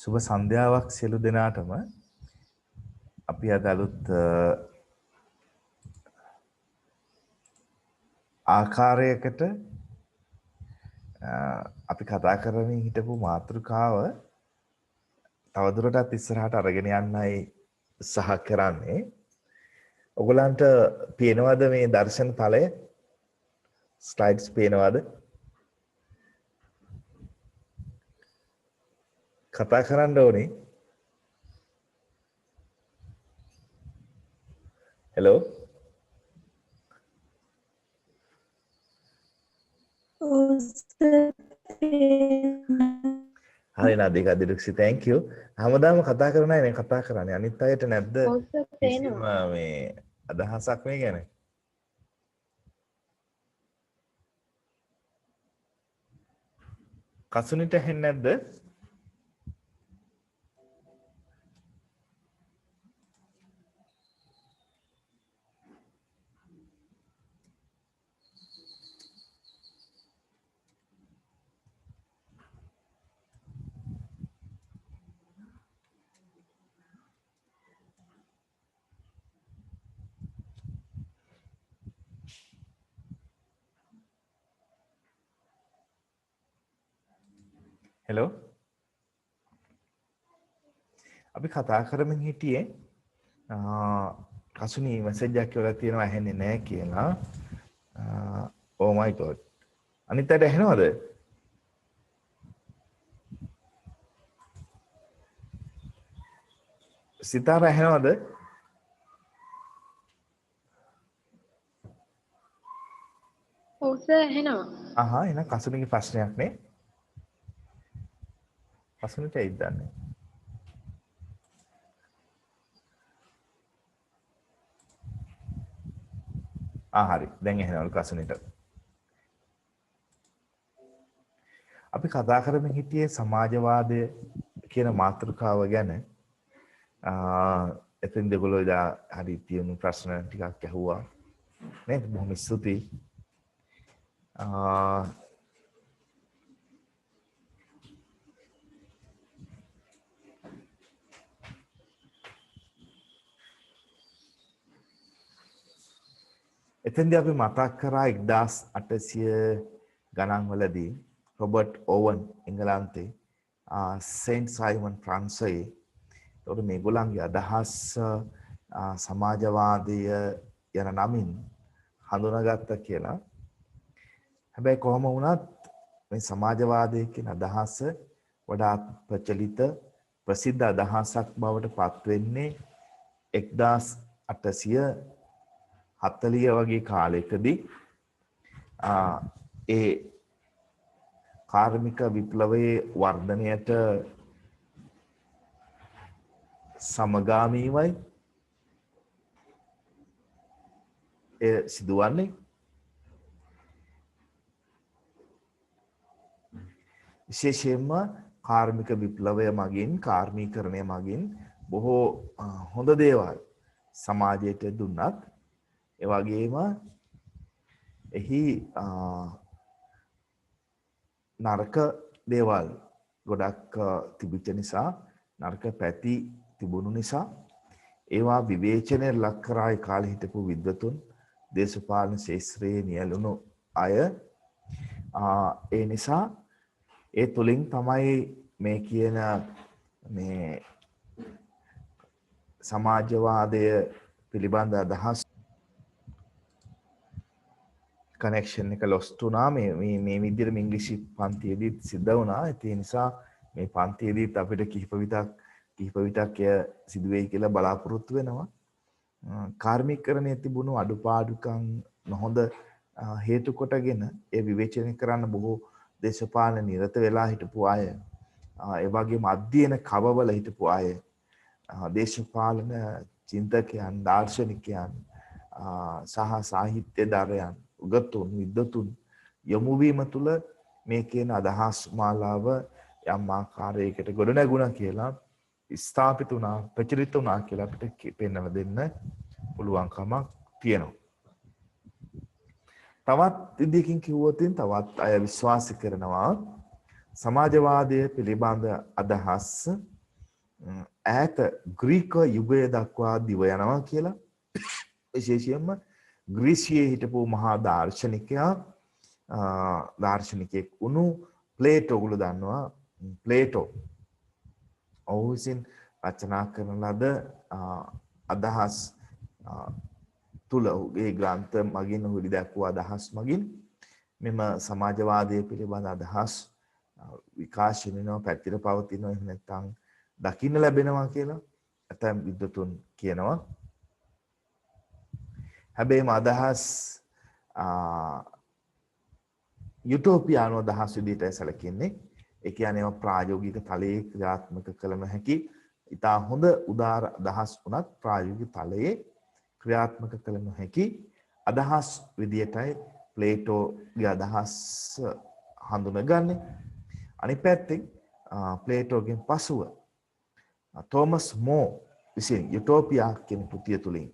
සුබ සන්ධ්‍යාවක් සියලු දෙනාටම. අපි අද අලුත් ආකාරයකට අපි කතා කරමින් හිටපු මාතෘකාව තවදුරටත් ඉස්සරහට අරගෙන යන්නයි උත්සාහ කරන්නේ. ඔයගලන්ට පේනවද මේ දර්ශන තලය? ස්ලයිඩ්ස් පේනවද? කතා කරන්න ඕනේ. හෙලෝ. හරි නාදික අදිරුක්සි thank you. හැමදාම කතා කරන අය නේ කතා කරන්නේ. අනිත් අයට නැද්ද? කිසිම මේ අදහසක් මේ ගැන? කසුනිට ඇහෙන්නේ නැද්ද? හෙලෝ. අපි කතා කරමින් හිටියේ කසුනි මැසේජ් එකක් කියලා තියෙනවා ඇහෙන්නේ නැහැ කියලා. oh my god. අනිත් අයට ඇහෙනවද? සිතාර ඇහෙනවද? ඔව් සර් ඇහෙනවා. එහෙනම් කසුනිගේ ප්‍රශ්නයක් නේ. කසුනිට ඇයිද දන්නේ? හරි. දැන් ඇහෙනවලු කසුනිට. අපි කතා කරමින් හිටියේ සමාජවාදය කියන මාතෘකාව ගැන. එතෙන් දෙගොල්ලෝ ඉදා හරි තියෙන ප්‍රශ්න ටිකක් ඇහුවා. නේද? බොහොම ස්තුතියි. එතෙන්දී අපි මතක් කරා 1800 ගණන් වලදී රොබර්ට් ඕවන් එංගලන්තේ සේන්ට් සයිමන් ප්‍රංශයේ උඩ මේගොල්ලන්ගේ අදහස් සමාජවාදය යන නමින් හඳුනාගත්තා කියලා. හැබැයි කොහොම වුණත් මේ සමාජවාදය කියන අදහස වඩාත් ප්‍රචලිත ප්‍රසිද්ධ අදහසක් බවට පත් වෙන්නේ 1840 වගේ කාලයකදී ඒ කාර්මික විප්ලවයේ වර්ධනයට සමගාමීවයි ඒ සිදුවන්නේ. විශේෂයෙන්ම කාර්මික විප්ලවය මගින් කාර්මීකරණය මගින් බොහෝ හොඳ දේවල් සමාජයට දුන්නත් ඒ වගේම එහි නරක දේවල් ගොඩක් තිබිච්ච නිසා නරක පැති තිබුණු නිසා ඒවා විවේචනයට ලක් කරා ඒ කාලේ හිටපු විද්වතුන් දේශපාලන ශාස්ත්‍රයේ නියැලුණු අය ඒ නිසා ඒ තුලින් තමයි මේ කියන මේ සමාජවාදය පිළිබඳ අදහස් කනෙක්ෂන් එක ලොස්ට් වුණා. මේ විදිහට ඉංග්‍රීසි පන්තියේදී සිද්ධ වුණා. ඒ නිසා මේ පන්තියේදීත් අපිට කිහිප විටක් සිදු වෙයි කියලා බලාපොරොත්තු වෙනවා. කාර්මිකකරණයේ තිබුණු අඩුපාඩුකම් නොහොඳ හේතු කොටගෙන ඒ විවේචනය කරන්න බොහෝ දේශපාලන නිරත වෙලා හිටපු අය, ඒ වගේම අධ්‍යයන කවවල හිටපු අය, දේශපාලන චින්තකයන්, දාර්ශනිකයන් සහ සාහිත්‍යදරයන්, උගතුන්, විද්වතුන් යොමු වීම තුළ මේ කියන අදහස් මාලාව යම් ආකාරයකට ගොඩ නැගුණා කියලා ස්ථාපිත වුණා, ප්‍රචලිත වුණා කියලා අපිට පෙන්වලා දෙන්න පුළුවන්කමක් තියෙනවා. තවත් ඉදිකින් කිව්වොත් තවත් අය විශ්වාස කරනවා සමාජවාදය පිළිබඳ අදහස් ඈත ග්‍රීක යුගය දක්වා දිව යනවා කියලා. විශේෂයෙන්ම ග්‍රීසියේ හිටපු මහා දාර්ශනිකයෙක් වුණු ප්ලේටෝ ඔයගොල්ලෝ දන්නවා. ප්ලේටෝ ඔහු විසින් රචනා කරන ලද අදහස් තුල ඔහුගේ ග්‍රන්ථ මගින් ඔහු දැක්වූ අදහස් මගින් මෙම සමාජවාදය පිළිබඳ අදහස් විකාශනය වෙනවා, පැතිර පවතිනවා, එහෙම නැත්නම් දකින්න ලැබෙනවා කියලා ඇතැම් විද්වතුන් කියනවා. හැබැයිම අදහස් යුටෝපියානු අදහස් විදිහට සැලකෙන්නේ. ඒ කියන්නේ ප්‍රායෝගික තලයේ ක්‍රියාත්මක කළ නොහැකි ඉතා හොඳ උදාර අදහස් වුණත් ප්‍රායෝගික තලයේ ක්‍රියාත්මක කළ නොහැකි අදහස් විදියටයි ප්ලේටෝගේ අදහස් හඳුනගන්නේ. අනිත් පැත්තෙන් ප්ලේටෝගෙන් පසුව තෝමස් මෝ විසින් යුටෝපියා කියන කෘතිය තුලින්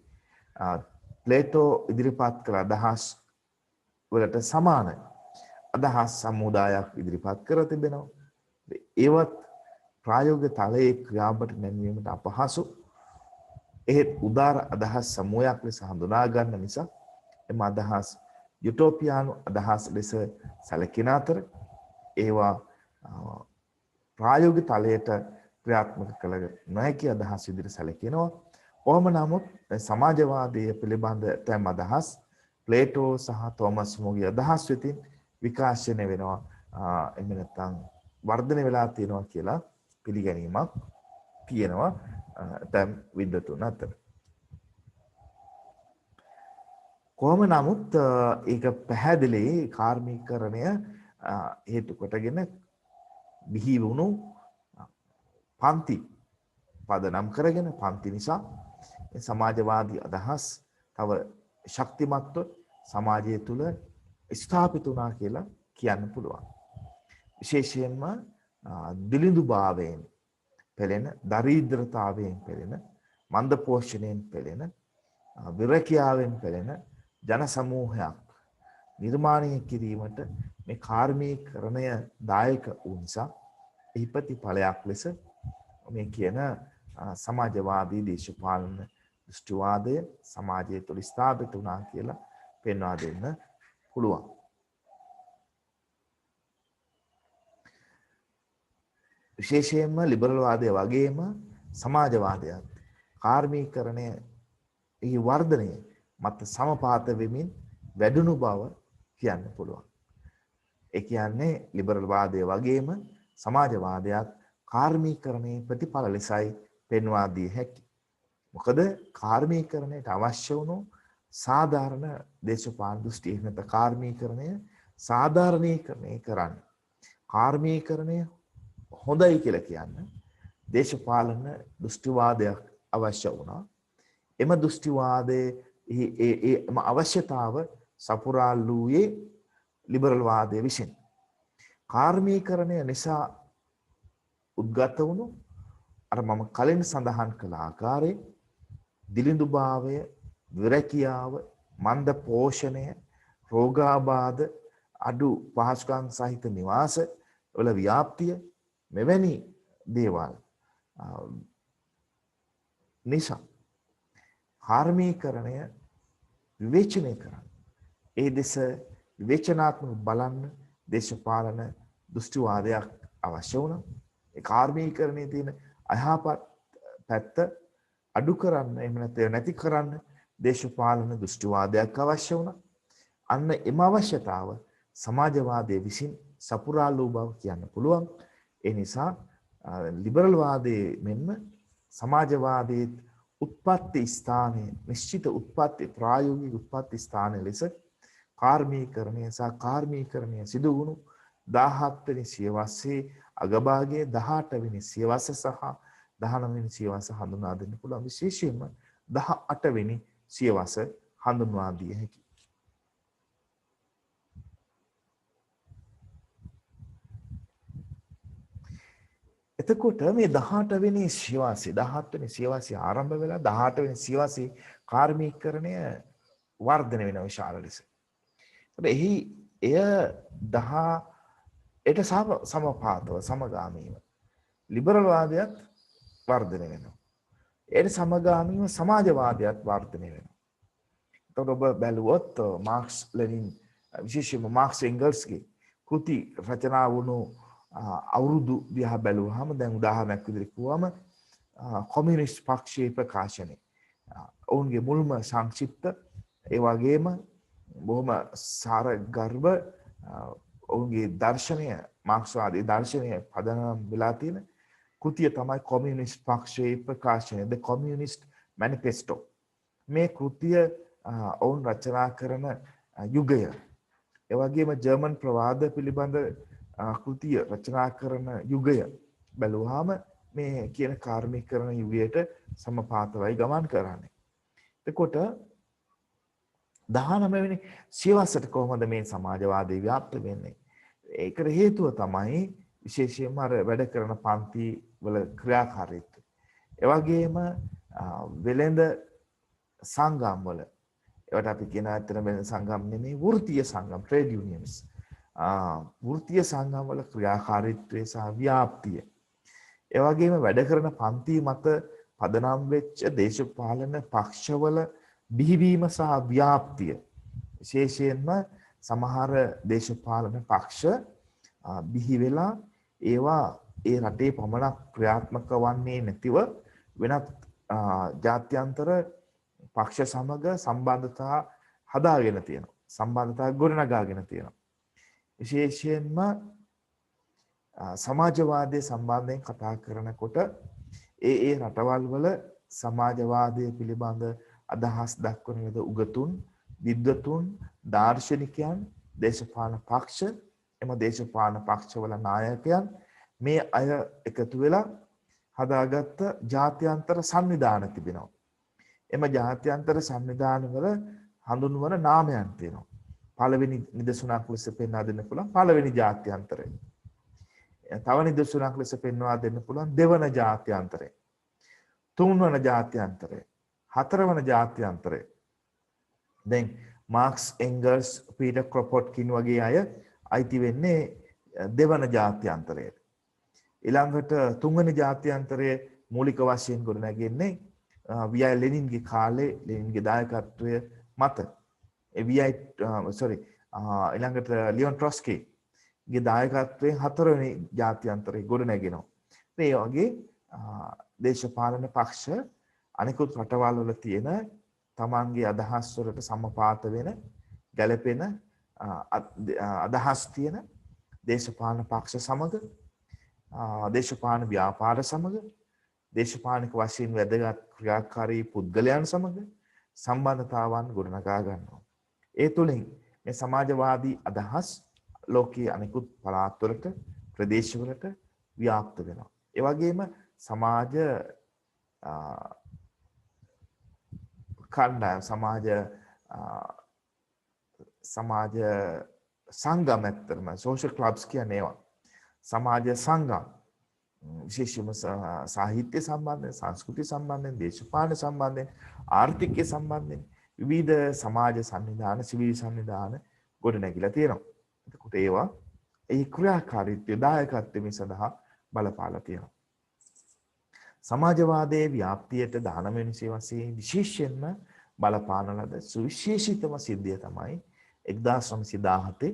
ප්ලේටෝ ඉදිරිපත් කළ අදහස් වලට සමාන අදහස් සමුදායක් ඉදිරිපත් කර තිබෙනවා. ඒවත් ප්‍රායෝගික තලයේ ක්‍රියාවට නැංවීමට අපහසු. එහෙත් උදාර අදහස් සමූහයක් ලෙස හඳුනා ගන්න නිසා එම අදහස් යුටෝපියානු අදහස් ලෙස සැලකෙන අතර ඒවා ප්‍රායෝගික තලයට ක්‍රියාත්මක කළ නොහැකි අදහස් විදිහට සැලකෙනවා. කොහොම නමුත් සමාජවාදය පිළිබඳ තැම් අදහස් ප්ලේටෝ සහ තෝමස් මෝගේ අදහස් වෙතින් විකාශනය වෙනවා. එහෙම නැත්නම් වර්ධනය වෙලා තියෙනවා කියලා පිළිගැනීමක් තියෙනවා තැම් විද්වතුන් අතර. කොහොම නමුත් ඒක පැහැදිලි කාර්මීකරණය හේතු කොටගෙන බිහි වුණු පන්ති පදනම් කරගෙන පන්ති නිසා සමාජවාදී අදහස් තව ශක්තිමත්ව සමාජය තුළ ස්ථාපිත වුණා කියලා කියන්න පුළුවන්. විශේෂයෙන්ම දිලිඳුභාවයෙන් පෙළෙන, දරිද්‍රතාවයෙන් පෙළෙන, මන්ද පෝෂණයෙන් පෙළෙන, විරකියාවෙන් පෙළෙන ජන සමූහයක් නිර්මාණය කිරීමට මේ කාර්මීකරණය දායක වූ නිසා එහි ප්‍රතිඵලයක් ලෙස මේ කියන සමාජවාදී දේශපාලන දෘෂ්ටිවාදය සමාජය තුළ ස්ථාපිත වුණා කියලා පෙන්වා දෙන්න පුළුවන්. විශේෂයෙන්ම ලිබරල් වාදය වගේම සමාජවාදයත් කාර්මීකරණය එහි වර්ධනය මත සමපාත වෙමින් වැඩුණු බව කියන්න පුළුවන්. ඒ කියන්නේ ලිබරල් වාදය වගේම සමාජවාදයත් කාර්මීකරණයේ ප්‍රතිඵල ලෙසයි පෙන්වා දිය හැකි. මොකද කාර්මීකරණයට අවශ්‍ය වුණු සාධාරණ දේශපාලන දෘෂ්ටි එහෙම නැත්නම් කාර්මීකරණය සාධාරණීකරණය කරන්න. කාර්මීකරණය හොඳයි කියලා කියන්න දේශපාලන දෘෂ්ටිවාදයක් අවශ්‍ය වුණා. එම දෘෂ්ටිවාදයේ එම අවශ්‍යතාව සපුරාලුවේ ලිබරල් වාදයේ විසින්. කාර්මීකරණය නිසා උද්ගත වුණු අර මම කලින් සඳහන් කළ ආකාරයේ දිලිඳුභාවය, විරකියාව, මන්ද පෝෂණය, රෝගාබාධ, අඩු පහසුකම් සහිත නිවාස වල ව්‍යාප්තිය මෙවැනි දේවල් නිසා කාර්මීකරණය විවේචනය කරන්න. ඒ දෙස විවේචනාත්මක බලන්න දේශපාලන දෘෂ්ටිවාදයක් අවශ්‍ය වුණා. ඒ කාර්මීකරණයේ තියෙන අයහපත් පැත්ත අඩු කරන්න, එහෙම නැත්නම් නැති කරන්න දේශපාලන දෘෂ්ටිවාදයක් අවශ්‍ය වුණා. අන්න එම අවශ්‍යතාව සමාජවාදයේ විසින් සපුරාලු බව කියන්න පුළුවන්. ඒ නිසා ලිබරල් වාදයේ මෙන්ම සමාජවාදයේ උත්පත්ති ස්ථානයේ නිශ්චිත උත්පත්ති ප්‍රායෝගික උත්පත්ති ස්ථානයේ ලෙස කාර්මීකරණය සහ කාර්මීකරණය සිදු වුණු 17 වෙනි සියවසේ අගභාගයේ 18 වෙනි සියවස සහ 19 වෙනි සියවස හඳුනා දෙන්න පුළුවන්. විශේෂයෙන්ම 18 වෙනි සියවස හඳුන්වා දිය හැකියි. එතකොට මේ 18 වෙනි සියවසේ 17 වෙනි සියවසේ ආරම්භ වෙලා 18 වෙනි සියවසේ කාර්මීකරණය වර්ධනය වෙන විශාල ලෙස. එහි එයට සමපාතව සමගාමීව ලිබරල් වාදයත් වර්ධනය වෙනවා. ඒට සමගාමීව සමාජවාදයත් වර්ධනය වෙනවා. එතකොට ඔබ බැලුවොත් මාක්ස් ලෙනින් විශේෂයෙන්ම මාක්ස් එංගල්ස්ගේ කෘති රචනා වුණු අවුරුදු දිහා බැලුවාම දැන් උදාහරණයක් විදිහට කිව්වම කොමියුනිස්ට් පක්ෂයේ ප්‍රකාශනය ඔවුන්ගේ මුල්ම සංක්ෂිප්ත ඒ වගේම බොහොම සාර ගර්භ ඔවුන්ගේ දර්ශනය මාක්ස්වාදී දර්ශනය පදනම් වෙලා තියෙන කෘතිය තමයි කොමියුනිස්ට් පක්ෂයේ ප්‍රකාශනය ද කොමියුනිස්ට් මැනිෆෙස්ටෝ. මේ කෘතිය ඔවුන් රචනා කරන යුගය ඒ වගේම ජර්මන් ප්‍රවාද පිළිබඳ කෘතිය රචනා කරන යුගය බැලුවාම මේ කියන කාර්මීකරණ යුගයට සමපාතවයි ගමන් කරන්නේ. එතකොට 19 වෙනි සියවසට කොහොමද මේ සමාජවාදී ව්‍යාප්ත වෙන්නේ? ඒකට හේතුව තමයි විශේෂයෙන්ම අර වැඩ කරන පන්ති වල ක්‍රියාකාරීත්වය. ඒ වගේම වෙළඳ සංගම් වල ඒවට අපි කියන අතර වෙළඳ සංගම් නෙමෙයි වෘත්තීය සංගම් ට්‍රේඩ් යුනියන්ස්. වෘත්තීය සංගම් වල ක්‍රියාකාරීත්වය සහ ව්‍යාප්තිය. ඒ වගේම වැඩ කරන පන්ති මත පදනම් වෙච්ච දේශපාලන පක්ෂවල බිහිවීම සහ ව්‍යාප්තිය. විශේෂයෙන්ම සමහර දේශපාලන පක්ෂ බිහි වෙලා ඒවා ඒ රටේ පමණක් ක්‍රියාත්මක වන්නේ නැතිව වෙනත් ජාත්‍යන්තර පක්ෂ සමග සම්බන්ධතා හදාගෙන තියෙනවා. සම්බන්ධතා ගොඩනගාගෙන තියෙනවා. විශේෂයෙන්ම සමාජවාදයේ සම්බන්ධයෙන් කතා කරනකොට ඒ රටවල් වල සමාජවාදය පිළිබඳ අදහස් දක්වන ලද උගතුන්, විද්වතුන්, දාර්ශනිකයන්, දේශපාලන පක්ෂ, එම දේශපාලන පක්ෂවල නායකයන් මේ අය එකතු වෙලා හදාගත්ත ජාත්‍යන්තර සංවිධාන තිබෙනවා. එම ජාත්‍යන්තර සංවිධානවල හඳුන්වන නාමයන් තියෙනවා. පළවෙනි නිදසුනක් ලෙස පෙන්වා දෙන්න පුළුවන් පළවෙනි ජාත්‍යන්තරය. තව නිදසුනක් ලෙස පෙන්වා දෙන්න පුළුවන් දෙවන ජාත්‍යන්තරය. තුන්වන ජාත්‍යන්තරය. හතරවන ජාත්‍යන්තරය. දැන් මාක්ස් එංගල්ස් පීටර් ක්‍රොපොට්කින් වගේ අය අයිති වෙන්නේ දෙවන ජාත්‍යන්තරයට. ඊළඟට තුන්වෙනි ජාත්‍යන්තරයේ මූලික වශයෙන් ගොඩනැගෙන්නේ වී.ආයි. ලෙනින්ගේ කාලේ ලෙනින්ගේ දායකත්වය මත. ඊළඟට ලියොන් ට්‍රොස්කීගේ දායකත්වයෙන් හතරවෙනි ජාත්‍යන්තරය ගොඩනැගෙනවා. මේ වගේ දේශපාලන පක්ෂ අනිකුත් රටවල් වල තියෙන තමන්ගේ අදහස් වලට සමපාත වෙන ගැළපෙන අදහස් තියෙන දේශපාලන පක්ෂ සමග දේශපාලන ව්‍යාපාර සමග දේශපාලනික වශයෙන් වැදගත් ක්‍රියාකාරී පුද්ගලයන් සමග සම්බන්ධතාවන් ගොඩනගා ගන්නවා. ඒ තුළින් මේ සමාජවාදී අදහස් ලෝකයේ අනිකුත් පළාත්වලට ප්‍රදේශවලට ව්‍යාප්ත වෙනවා. ඒ වගේම සමාජ කණ්ඩායම් සමාජ සංගම් ඇත්තටම සෝෂල් ක්ලබ්ස් කියන්නේ ඒවා. සමාජ සංගම් විශේෂයෙන්ම සාහිත්‍ය සම්බන්ධයෙන්, සංස්කෘතිය සම්බන්ධයෙන්, දේශපාලන සම්බන්ධයෙන්, ආර්ථිකය සම්බන්ධයෙන් විවිධ සමාජ සංවිධාන, සිවිල් සංවිධාන ගොඩනැගිලා තියෙනවා. එතකොට ඒවා ඒ ක්‍රියාකාරීත්වය දායකත්වය සඳහා බලපාලා තියෙනවා. සමාජවාදයේ ව්‍යාප්තියට 19 වෙනි සියවසේ විශේෂයෙන්ම බලපාන ලද සුවිශේෂිතම සිද්ධිය තමයි 1917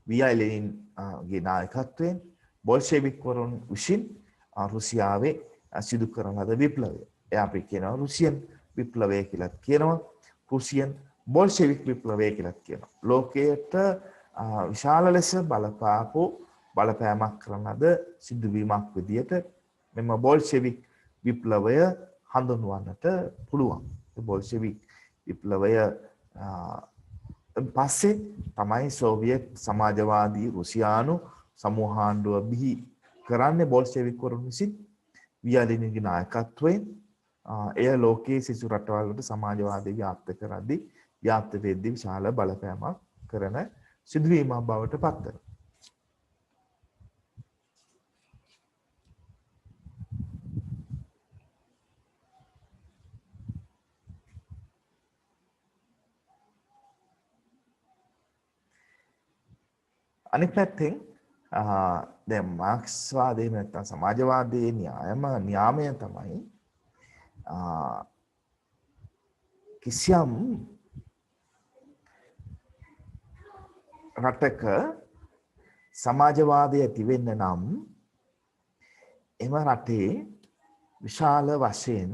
වී.ආයි. ලෙනින්ගේ නායකත්වයෙන් බොල්ෂෙවික් වරුන් විසින් රුසියාවේ සිදු කරන ලද විප්ලවය. එය අපි කියනවා රුසියන් විප්ලවය කියලාත් කියනවා. රුසියන් බොල්ෂෙවික් විප්ලවය කියලාත් කියනවා. ලෝකයට විශාල ලෙස බලපෑමක් කරන ලද සිදුවීමක් විදියට මෙම බොල්ෂෙවික් විප්ලවය හඳුන්වන්නට පුළුවන්. බොල්ෂෙවික් විප්ලවය පස්සේ තමයි සෝවියට් සමාජවාදී රුසියානු සමූහාණ්ඩුව බිහි කරන්නේ බොල්ෂෙවික් වරුන් විසින් වී.ආයි. ලෙනින්ගේ නායකත්වයෙන්. එය ලෝකයේ සිසු රටවල්වලට සමාජවාදය ව්‍යාප්ත කරද්දී ව්‍යාප්ත වෙද්දී විශාල බලපෑමක් කරන සිදුවීමක් බවට පත් වෙනවා. අනිත් පැත්තෙන් දැන් මාක්ස්වාදයේ නැත්නම් සමාජවාදයේ න්‍යාමය තමයි කිසියම් රටක සමාජවාදය ඇති වෙන්න නම් එම රටේ විශාල වශයෙන්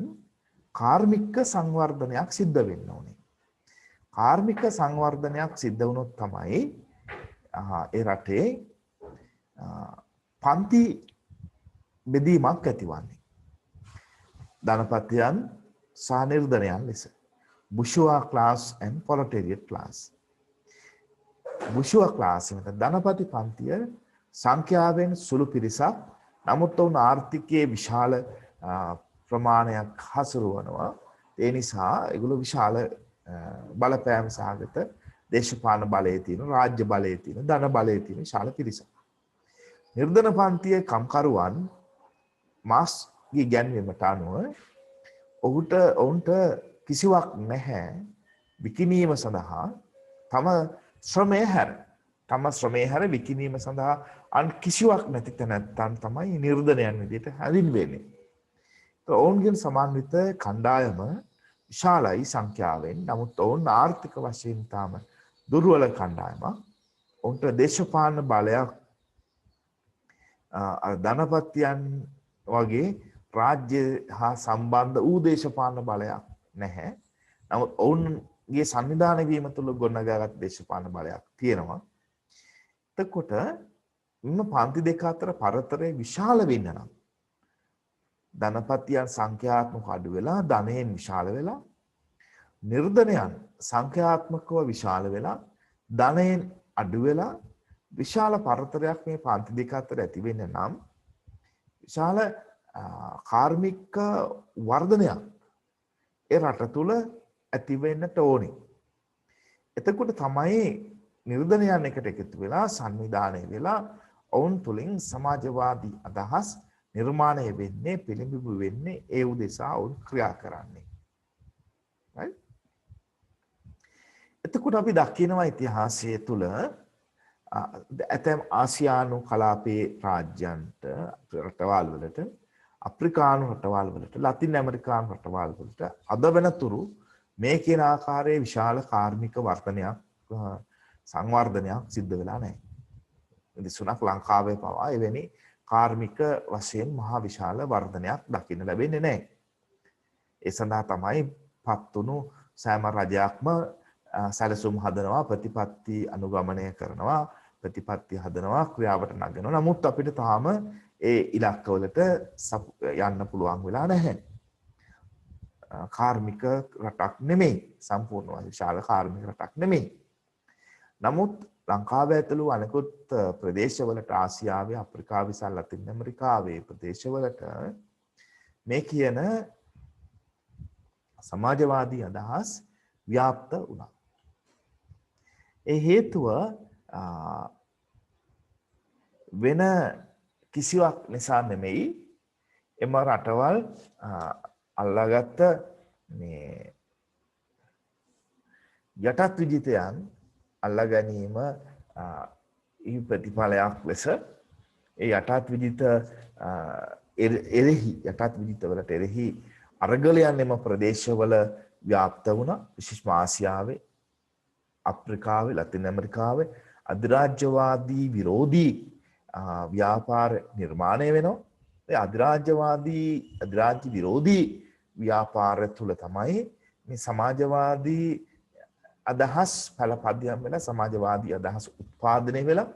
කාර්මික සංවර්ධනයක් සිද්ධ වෙන්න ඕනේ. කාර්මික සංවර්ධනයක් සිද්ධ වුණොත් තමයි ඒ රටේ පන්ති බෙදීමක් ඇතිවන්නේ. ධනපතියන් සහ නිර්ධනයන් ලෙස. bourgeois class and proletariat class. bourgeois class එක ධනපති පන්තිය සංඛ්‍යාවෙන් සුළු පිරිසක්. නමුත් ඔවුන් ආර්ථිකයේ විශාල ප්‍රමාණයක් හසුරුවනවා. ඒ නිසා ඒගොල්ලෝ විශාල බලපෑම් සහගත දේශපාලන බලයේ තියෙන, රාජ්‍ය බලයේ තියෙන, ධන බලයේ තියෙන විශාල පිරිසක්. නිර්ධන පන්තියේ කම්කරුවන් මාස්ගේ ගැන්වීමට අනුව ඔවුන්ට කිසිවක් නැහැ විකිණීම සඳහා තම ශ්‍රමය හැර විකිණීම සඳහා අන් කිසිවක් නැති තැනැත්තන් තමයි නිර්ධනයන් විදිහට හැඳින්වෙන්නේ. ඔවුන්ගෙන් සමන්විත කණ්ඩායම විශාලයි සංඛ්‍යාවෙන්. නමුත් ඔවුන් ආර්ථික වශයෙන් තාම දුර්වල කණ්ඩායමක්. ඔවුන්ට දේශපාලන බලයක් ධනපතියන් වගේ රාජ්‍ය හා සම්බන්ධ වූ දේශපාලන බලයක් නැහැ. නමුත් ඔවුන්ගේ සංවිධානය වීම තුළ ගොඩනගාගත් දේශපාලන බලයක් තියෙනවා. එතකොට මෙන්න පන්ති දෙක අතර පරතරය විශාල වෙන්න නම් ධනපතියන් සංඛ්‍යාත්මක අඩු වෙලා ධනයෙන් විශාල වෙලා නිර්ධනයන් සංඛ්‍යාත්මකව විශාල වෙලා ධනයෙන් අඩු වෙලා විශාල පරතරයක් මේ පන්ති දෙක අතර ඇති වෙන්න නම් විශාල කාර්මික වර්ධනයක් ඒ රට තුල ඇති වෙන්නට ඕනේ. එතකොට තමයි නිර්ධනයන් එකට එකතු වෙලා සංවිධානය වෙලා ඔවුන් තුලින් සමාජවාදී අදහස් නිර්මාණය වෙන්නේ, පිළිඹු වෙන්නේ, ඒ උදෙසා ඔවුන් ක්‍රියා කරන්නේ. right? එතකොට අපි දකිනවා ඉතිහාසය තුල ඇතැම් ආසියානු කලාපයේ රාජ්‍යන්ට රටවල් වලට, අප්‍රිකානු රටවල් වලට, ලතින් ඇමරිකානු රටවල් වලට අද වෙනතුරු මේ කියන ආකාරයේ විශාල කාර්මික වර්ධනයක් සංවර්ධනයක් සිද්ධ වෙලා නැහැ. ඉතිසුණක් ලංකාවේ පවා එවැනි කාර්මික වශයෙන් මහා විශාල වර්ධනයක් දකින්න ලැබෙන්නේ නැහැ. ඒ සඳහා තමයි පත්තුණු සෑම රජයක්ම සැලසුම් හදනවා, ප්‍රතිපත්ති අනුගමනය කරනවා, ප්‍රතිපත්ති හදනවා, ක්‍රියාවට නගනවා. නමුත් අපිට තාම ඒ ඉලක්කවලට යන්න පුළුවන් වෙලා නැහැ. කාර්මික රටක් නෙමෙයි, සම්පූර්ණ විශාල කාර්මික රටක් නෙමෙයි. නමුත් ලංකාව ඇතුළු අනෙකුත් ප්‍රදේශවලට, ආසියාවේ, අප්‍රිකාවේ සහ ලතින් ඇමරිකාවේ ප්‍රදේශවලට මේ කියන සමාජවාදී අදහස් ව්‍යාප්ත වුණා. ඒ හේතුව වෙන කිසිවක් නිසා නෙමෙයි. එම රටවල් අල්ලාගත්ත මේ යටත් විජිතයන් අල්ලා ගැනීම ඊ ප්‍රතිඵලයක් ලෙස ඒ යටත් විජිත යටත් විජිතවලට එරෙහි අරගලයන් එම ප්‍රදේශවල ව්‍යාප්ත වුණා. විශේෂම ආසියාවේ, අප්‍රිකාවේ, ලතින් ඇමරිකාවේ අධිරාජ්‍යවාදී විරෝධී ව්‍යාපාර නිර්මාණය වෙනවා. ඒ අධිරාජ්‍ය විරෝධී ව්‍යාපාරය තුළ තමයි මේ සමාජවාදී අදහස් පළපදියම් වෙලා සමාජවාදී අදහස් උත්පාදනය වෙලා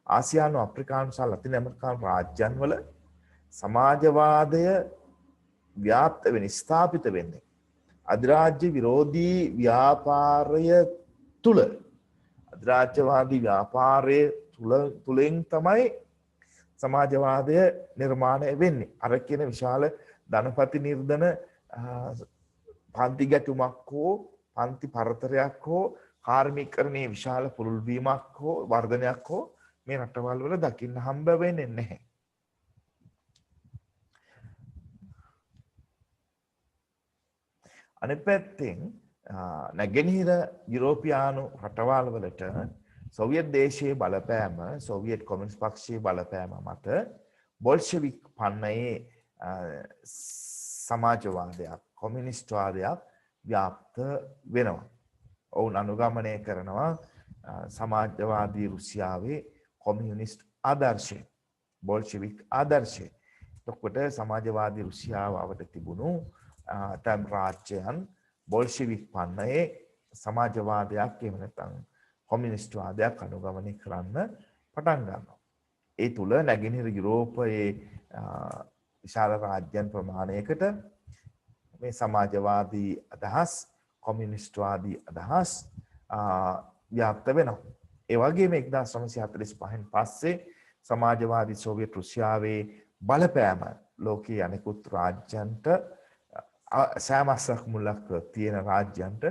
ආසියානු, අප්‍රිකානු සහ ලතින් ඇමරිකානු රාජ්‍යන් වල සමාජවාදය ව්‍යාප්ත වෙන්නේ, ස්ථාපිත වෙන්නේ අධිරාජ්‍ය විරෝධී ව්‍යාපාරය තුල. අධිරාජ්‍යවාදී ව්‍යාපාරය තුලින් තමයි සමාජවාදය නිර්මාණය වෙන්නේ. අර කියන විශාල ධනපති නිර්ධන පන්ති ගැටුමක් හෝ පන්ති පරතරයක් හෝ කාර්මිකරණයේ විශාල පුළුල් වීමක් හෝ වර්ධනයක් හෝ මේ රටවල් වල දකින්න හම්බ වෙන්නේ නැහැ. අනිත් පැත්තෙන් නැගෙනහිර යුරෝපියානු රටවල් වලට සොවියට් දේශයේ බලපෑම සොවියට් කොමියුනිස්ට් පක්ෂයේ බලපෑම මත බොල්ෂෙවික් පන්නයේ සමාජවාදයක් කොමියුනිස්ට්වාදයක් ව්‍යාප්ත වෙනවා. ඔවුන් අනුගමනය කරනවා සමාජවාදී රුසියාවේ කොමියුනිස්ට් ආදර්ශය බොල්ෂෙවික් ආදර්ශය. එතකොට සමාජවාදී රුසියාව අවට තිබුණු තම් රාජ්‍යයන් බොල්ෂෙවික් පන්නයේ සමාජවාදයක් එහෙම නැත්නම් කොමියුනිස්ට්වාදයක් අනුගමනය කරන්න පටන් ගන්නවා. ඒ තුල නැගෙනහිර යුරෝපයේ විශාල රාජ්‍යයන් ප්‍රමාණයකට මේ සමාජවාදී අදහස් කොමියුනිස්ට්වාදී අදහස් ව්‍යාප්ත වෙනවා. ඒ වගේම 1945න් පස්සේ සමාජවාදී සෝවියට් රුසියාවේ බලපෑම ලෝකයේ අනෙකුත් රාජ්‍යයන්ට සෑමස්සක් මුලක් තියෙන රාජ්‍යයන්ට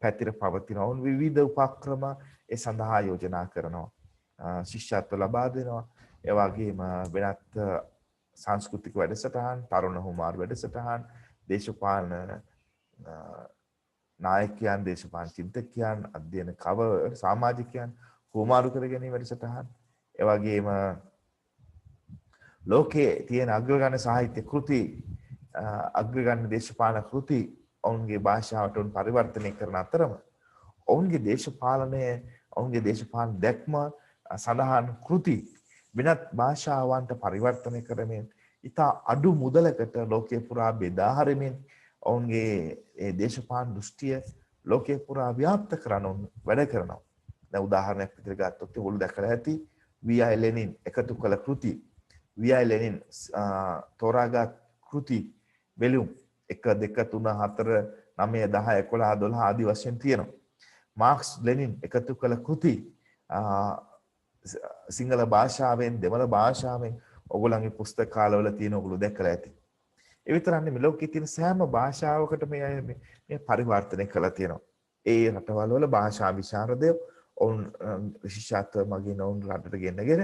පැතිර පවතිනවා. උන් විවිධ උපක්‍රම ඒ සඳහා යෝජනා කරනවා. ශිෂ්‍යත්ව ලබා දෙනවා. ඒ වගේම වෙනත් සංස්කෘතික වැඩසටහන්, තරුණ හුමාරු වැඩසටහන්, දේශපාලන නායකයන්, දේශපාලන චින්තකයන්, අධ්‍යයන කව සමාජිකයන් හුමාරු කර ගැනීම වැඩසටහන්. ඒ වගේම ලෝකයේ තියෙන අග්‍රගණ්‍ය සාහිත්‍ය කෘති, අග්‍රගණ්‍ය දේශපාලන කෘති ඔවුන්ගේ භාෂාවට උන් පරිවර්තනය කරන අතරම ඔවුන්ගේ දේශපාලනය, ඔවුන්ගේ දේශපාලන දැක්ම සඳහන් කෘති වෙනත් භාෂාවන්ට පරිවර්තනය කරමින් ඉතා අඩු මුදලකට ලෝකයේ පුරා බෙදා හරිමින් ඔවුන්ගේ ඒ දේශපාලන දෘෂ්ටිය ලෝකයේ පුරා ව්‍යාප්ත කරන වැඩ කරනවා. දැන් උදාහරණයක් විදිහට ගත්තොත් ඔයගොල්ලෝ දැකලා ඇති V.I. ලෙනින් එකතු කළ කෘති, V.I. ලෙනින් තෝරාගත් කෘති බැලුම් 1 2 3 4 9 10 11 12 ආදී වශයෙන් තියෙනවා. මාක්ස් ලෙනින් එකතු කළ කෘති සිංහල භාෂාවෙන් දෙමළ භාෂාවෙන් ඔයගොල්ලන්ගේ පුස්තකාලවල තියෙන ඔයගොල්ලෝ දැකලා ඇති. ඒ විතරක් නෙමෙයි ලෝකයේ තියෙන සෑම භාෂාවකට මේ පරිවර්තනය කළා තියෙනවා. ඒ රටවල් වල භාෂා විශාරදයෝ ඔවුන් ශිෂ්‍යත්ව මගින් ඔවුන් රටට ගෙන්නගෙන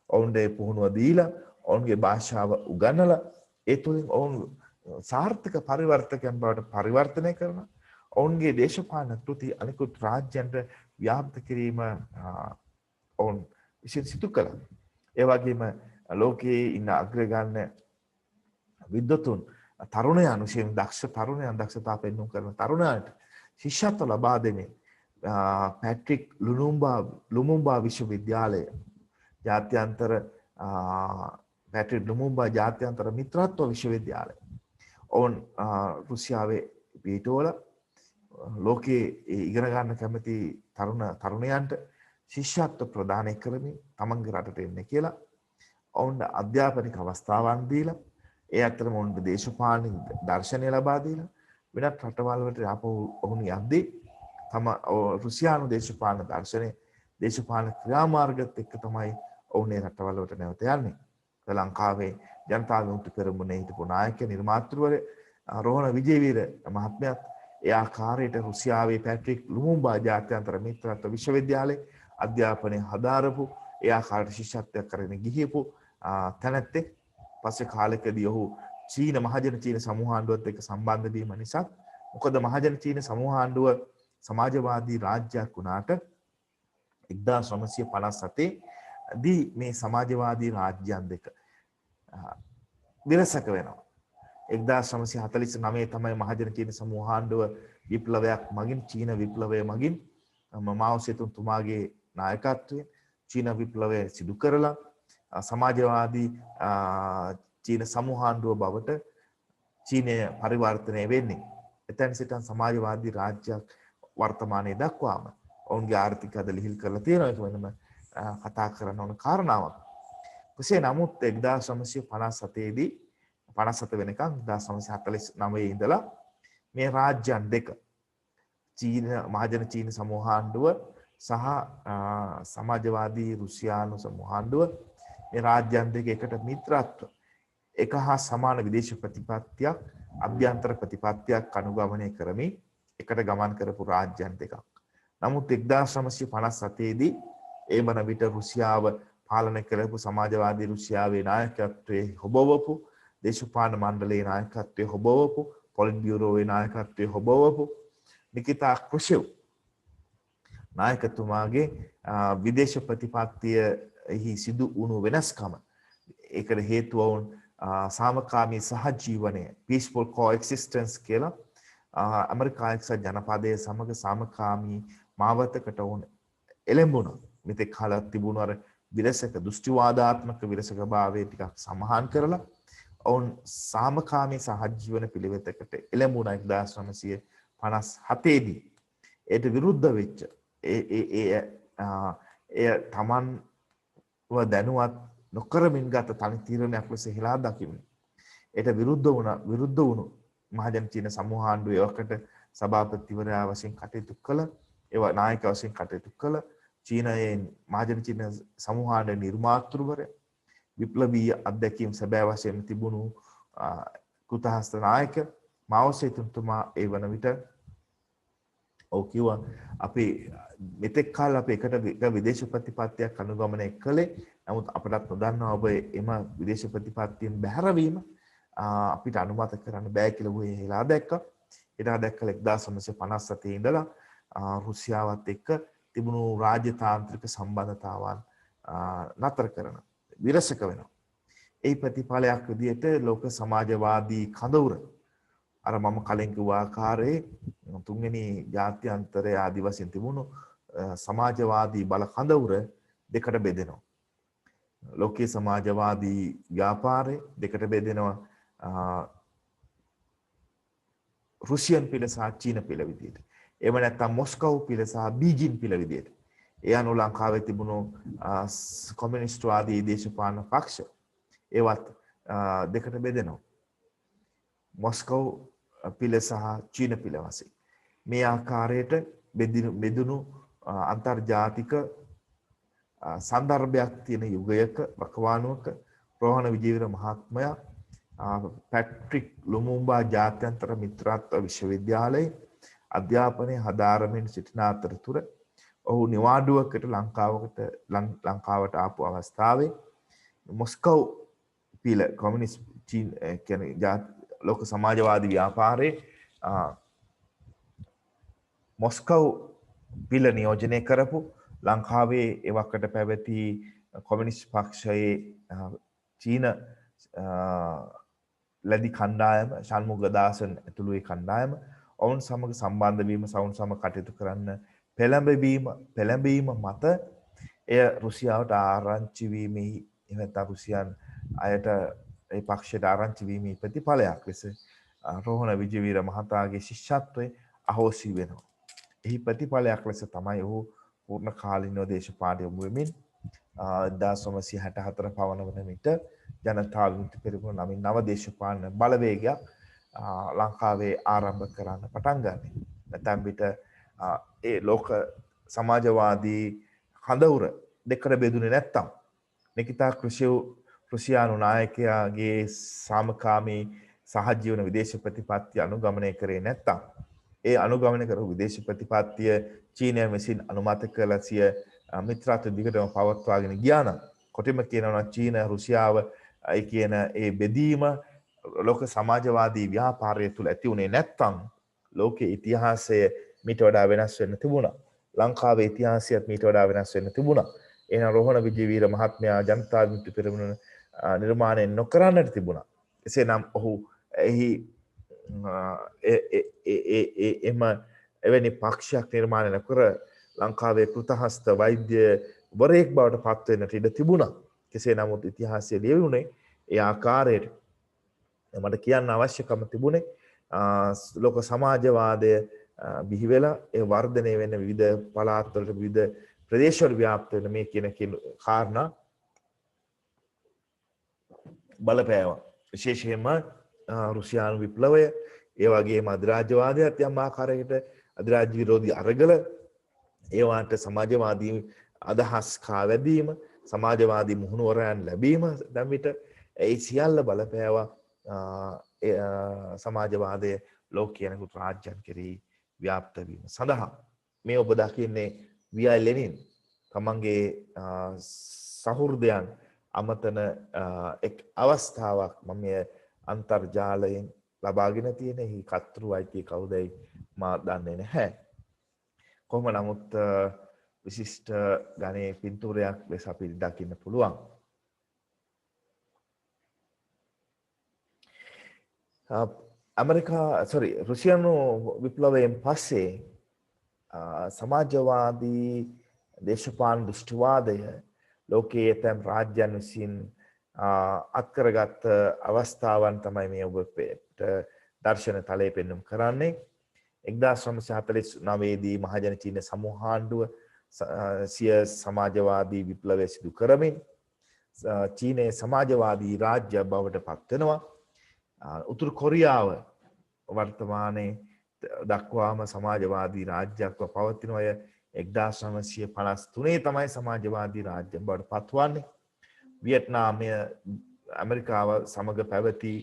ඔවුන්ගේ පුහුණුව දීලා ඔවුන්ගේ භාෂාව උගන්වලා ඒ තුලින් ඔවුන් සාර්ථක පරිවර්තකයන් බවට පරිවර්තනය කරනවා. ඔවුන්ගේ දේශපාලන කෘති අනිකුත් රාජ්‍යයන්ට ව්‍යාප්ත කිරීම ඔවුන් විශේෂ සිදු කළා. ඒ වගේම ලෝකයේ ඉන්න අග්‍රගණ්‍ය විද්වතුන් තරුණයන් විශේෂයෙන් දක්ෂ තරුණයන් දක්ෂතා පෙන්වු කරන තරුණයන්ට ශිෂ්‍යත්ව ලබා දෙමින් පැට්‍රික් ලුමුම්බා විශ්වවිද්‍යාලය ජාත්‍යන්තර පැට්‍රික් ලුමුම්බා ජාත්‍යන්තර මිත්‍රත්ව විශ්වවිද්‍යාලය ඔවුන් රුසියාවේ පිටවල ලෝකයේ ඉගෙන ගන්න කැමති තරුණයන්ට ශිෂ්‍යත්ව ප්‍රදානය කරමින් තමන්ගේ රටට එන්න කියලා ඔවුන්ට අධ්‍යාපනික අවස්ථාවන් දීලා ඒ අතරම ඔවුන්ට දේශපාලනික දර්ශනය ලබා දීලා වෙනත් රටවල් වලට ආපහු ඔවුන් යද්දී තම රුසියානු දේශපාලන දර්ශනය දේශපාලන ක්‍රියාමාර්ගත් එක්ක තමයි ඔවුන් ඒ රටවල් වලට නැවත යන්නේ. ලංකාවේ ජනතා විමුක්ති පෙරමුණේ හිටපු නායක නිර්මාතෘවරයා රෝහණ විජේවීර මහත්මයාත් ඒ ආකාරයට රුසියාවේ පැට්‍රික් ලුමුම්බා ජාත්‍යන්තර මිත්‍රත්ව විශ්වවිද්‍යාලයේ අධ්‍යාපනය හදාරපු ඒ ආකාරයට ශිෂ්‍යත්වයක් කරගෙන ගිහිපු තැනැත්තෙක්. පස්සේ කාලෙකදී ඔහු චීන මහජන චීන සමූහාණ්ඩුවත් එක්ක සම්බන්ධ වීම නිසා මොකද මහජන චීන සමූහාණ්ඩුව සමාජවාදී රාජ්‍යයක් වුණාට 1957 දී මේ සමාජවාදී රාජ්‍යයන් දෙක විරසක වෙනවා. 1949 තමයි මහජන චීන සමූහාණ්ඩුව විප්ලවයක් මගින් චීන විප්ලවය මගින් මාව් සේතුන් තුමාගේ නායකත්වයෙන් චීන විප්ලවය සිදු කරලා සමාජවාදී චීන සමූහාණ්ඩුව බවට චීනය පරිවර්තනය වෙන්නේ. එතැන් සිට සමාජවාදී රාජ්‍යයක් වර්තමානයේ දක්වාම ඔවුන්ගේ ආර්ථික අද ලිහිල් කරලා තියෙනවා. ඒක වෙනම කතා කරන්න ඕන කාරණාවක්. කෙසේ නමුත් 1957 දී 57 වෙනකන් 1949 ඉඳලා මේ රාජ්‍යයන් දෙක චීන මහජන චීන සමූහාණ්ඩුව සහ සමාජවාදී රුසියානු සමූහාණ්ඩුව මේ රාජ්‍යයන් දෙක එකට මිත්‍රත්ව එක හා සමාන විදේශ ප්‍රතිපත්තියක් අභ්‍යන්තර ප්‍රතිපත්තියක් අනුගමනය කරමින් එකට ගමන් කරපු රාජ්‍යයන් දෙකක්. නමුත් 1957 දී ඒ වන විට රුසියාව පාලනය කරපු සමාජවාදී රුසියාවේ නායකත්වයේ හොබවපු දේශපාලන මණ්ඩලයේ නායකත්වයේ හොබවපු පොලිට් බියුරෝවේ නායකත්වයේ හොබවපු නිකිතා ක්රුෂෙව් නායකතුමාගේ විදේශ ප්‍රතිපත්තියෙහි සිදු වුණු වෙනස්කම ඒකට හේතුව වුන් සාමකාමී සහජීවනය peaceful coexistence කියලා ඇමරිකා එක්සත් ජනපදයේ සමග සාමකාමී මාවතකට වුන් එළඹුණා. මෙතෙක් කාලයක් තිබුණු අර විරසක දෘෂ්ටිවාදාත්මක විරසක භාවය ටිකක් සමහන් කරලා ඔවුන් සාමකාමී සහජීවන පිළිවෙතකට එළඹුණා 1957 දී. ඒට විරුද්ධ වෙච්ච එය තමන්ව දැනුවත් නොකරමින් ගත තනි තීරණයක් ලෙස හෙලා දකිමින් ඒට විරුද්ධ වුණු මහජන චීන සමූහාණ්ඩුව ඒවකට සභාපතිවරයා වශයෙන් කටයුතු කළ ඒවා නායක වශයෙන් කටයුතු කළ චීනයේ මහජන චීන සමූහාණ්ඩුවේ නිර්මාතෘවරයා විප්ලවීය අධ්‍යක්ීම් සැබෑ වශයෙන් තිබුණු කෘතහස්ත නායක මාෝ සේතුන්තුමා ඒ වන විට ඔව් කිව්වා අපි මෙතෙක් කාල අපි එකට විදේශ ප්‍රතිපත්තියක් අනුගමනය කළේ. නමුත් අපටත් නොදන්නවා ඔබ එම විදේශ ප්‍රතිපත්තියෙන් බැහැරවීම අපිට අනුමත කරන්න බෑ කියලා ඔහු හෙලා දැක්කා. එදා දැක්කල 1957 ඉඳලා රුසියාවත් එක්ක තිබුණු රාජ්‍යතාන්ත්‍රික සම්බන්ධතාවන් නතර කරන විරසක වෙනවා. ඒ ප්‍රතිඵලයක් විදිහට ලෝක සමාජවාදී කඳවුර අර මම කලින් කිව්ව ආකාරයේ තුන්වෙනි ජාත්‍යන්තරය ආදි වශයෙන් තිබුණු සමාජවාදී බල කඳවුර දෙකට බෙදෙනවා. ලෝකීය සමාජවාදී ව්‍යාපාරය දෙකට බෙදෙනවා. රුසියන් පිළ සහ චීන පිළ විදියට. එහෙම නැත්නම් මොස්කව් පිළ සහ බීජින් පිළ විදියට. ඒ අනුව ලංකාවේ තිබුණු කොමියුනිස්ට්වාදී දේශපාලන පක්ෂ ඒවත් දෙකට බෙදෙනවා. මොස්කව් පිළ සහ චීන පිළ වශයෙන්. මේ ආකාරයට බෙදුණු අන්තර්ජාතික සන්දර්භයක් තියෙන යුගයක වකවානුවක රෝහණ විජේවීර මහත්මයා පැට්‍රික් ලුමුම්බා ජාත්‍යන්තර මිත්‍රත්ව විශ්වවිද්‍යාලයේ අධ්‍යාපනය හදාරමින් සිටින අතරතුර ඔහු නිවාඩුවකට ලංකාවට ආපු අවස්ථාවේ මොස්කව් පිළ කොමියුනිස්ට් චීන කියන්නේ ලෝක සමාජවාදී ව්‍යාපාරයේ මොස්කව් පිළ නියෝජනය කරපු ලංකාවේ එවකට පැවති කොමියුනිස්ට් පක්ෂයේ චීන ලැදි කණ්ඩායම ශන්මුගදාසන් ඇතුළු ඒ කණ්ඩායම ඔවුන් සමග සම්බන්ධ වීම සවුන් සමග කටයුතු කරන්න පෙළඹීම මත එය රුසියාවට ආරංචි වීමෙහි එහෙම නැත්නම් රුසියන් අයට ඒ පක්ෂයට ආරංචි වීමේ ප්‍රතිඵලයක් ලෙස රෝහණ විජේවීර මහතාගේ ශිෂ්‍යත්වය අහෝසි වෙනවා. එහි ප්‍රතිඵලයක් ලෙස තමයි ඔහු පූර්ණ කාලීනව දේශපාලනය යොමු වෙමින් 1964 පවන වන විට ජනතා විමුක්ති පෙරමුණ නමින් නව දේශපාලන බලවේගයක් ලංකාවේ ආරම්භ කරන්න පටන් ගන්නේ. නැත්නම් විට ඒ ලෝක සමාජවාදී කඳවුර දෙකට බෙදුනේ නැත්තම් නිකිතා රුසියානු නායකයාගේ සාමකාමී සහජීවන විදේශ ප්‍රතිපත්තිය අනුගමනය කරේ නැත්තම් ඒ අනුගමනය කරපු විදේශ ප්‍රතිපත්තිය චීනය විසින් අනුමත කළ සිය මිත්‍රත්ව දිගටම පවත්වාගෙන ගියා නම් කොටිම කියනවා චීන රුසියාව ඒ කියන ඒ බෙදීම ලෝක සමාජවාදී ව්‍යාපාරය තුල ඇති උනේ නැත්තම් ලෝකයේ ඉතිහාසය මීට වඩා වෙනස් වෙන්න තිබුණා. ලංකාවේ ඉතිහාසයත් මීට වඩා වෙනස් වෙන්න තිබුණා. එහෙනම් රෝහණ විජේවීර මහත්මයා ජනතා විමුක්ති පෙරමුණ නිර්මාණය නොකරන්නට තිබුණා. එසේනම් ඔහු එහි එවැනි පක්ෂයක් නිර්මාණය නොකර ලංකාවේ කෘතහස්ත වෛද්‍ය වරයෙක් බවට පත් වෙන්නට ඉඩ තිබුණා. කෙසේ නමුත් ඉතිහාසය ලියවුනේ ඒ ආකාරයට. මට කියන්න අවශ්‍යකම තිබුණේ ලෝක සමාජවාදය බිහි වෙලා ඒ වර්ධනය වෙන විවිධ පළාත්වලට විවිධ ප්‍රදේශවල ව්‍යාප්ත වෙන මේ කියන කාරණා බලපෑවා. විශේෂයෙන්ම රුසියානු විප්ලවය ඒ වගේම අධිරාජ්‍යවාදයත් යම් ආකාරයකට අධිරාජ්‍ය විරෝධී අරගල ඒවාට සමාජවාදී අදහස් කාවැදීම සමාජවාදී මුහුණුවරයන් ලැබීම දැන් විට ඒ සියල්ල බලපෑවා සමාජවාදය ලෝකීයනකුත් රාජ්‍යයන් කෙරෙහි ව්‍යාප්ත වීම සඳහා. මේ ඔබ දකින්නේ වී.ආර්. ලෙනින් තමන්ගේ සහෘදයන් අමතන එක් අවස්ථාවක් මම අන්තර්ජාලයෙන් ලබාගෙන තියෙන එහි කර්තෘ අයිතිය කවුදයි මා දන්නේ නැහැ. කොහොම නමුත් විශිෂ්ට ගණයේ පින්තූරයක් ලෙස අපි දකින්න පුළුවන්. රුසියානු විප්ලවයෙන් පස්සේ සමාජවාදී දේශපාලන දෘෂ්ටිවාදය ලෝකයේ ඇතැම් රාජ්‍යයන් විසින් අත්කරගත් අවස්ථාවන් තමයි මේ ඔබට දර්ශන තලයේ පෙන්වුම් කරන්නේ. 1949 දී මහජන චීන සමූහාණ්ඩුව සිය සමාජවාදී විප්ලවය සිදු කරමින් චීනයේ සමාජවාදී රාජ්‍ය බවට පත් වෙනවා. උතුරු කොරියාව වර්තමානයේ දක්වාම සමාජවාදී රාජ්‍යයක්ව පවතින අය 1953 තමයි සමාජවාදී රාජ්‍ය බවට පත්වන්නේ. වියට්නාමය ඇමරිකාව සමග පැවති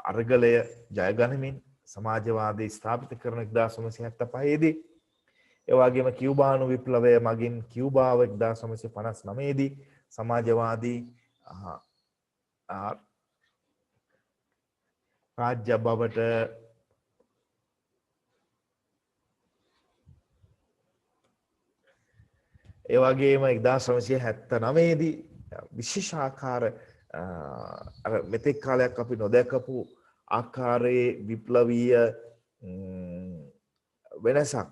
අරගලය ජයගනිමින් සමාජවාදී ස්ථාපිත කරන 1975 දී ඒ වගේම කියුබානු විප්ලවය මගින් කියුබාව 1959 දී සමාජවාදී රාජ්‍ය බවට ඒ වගේම 1979 දී විශේෂාකාර මෙතෙක් කාලයක් අපි නොදැකපු ආකාරයේ විප්ලවීය වෙනසක්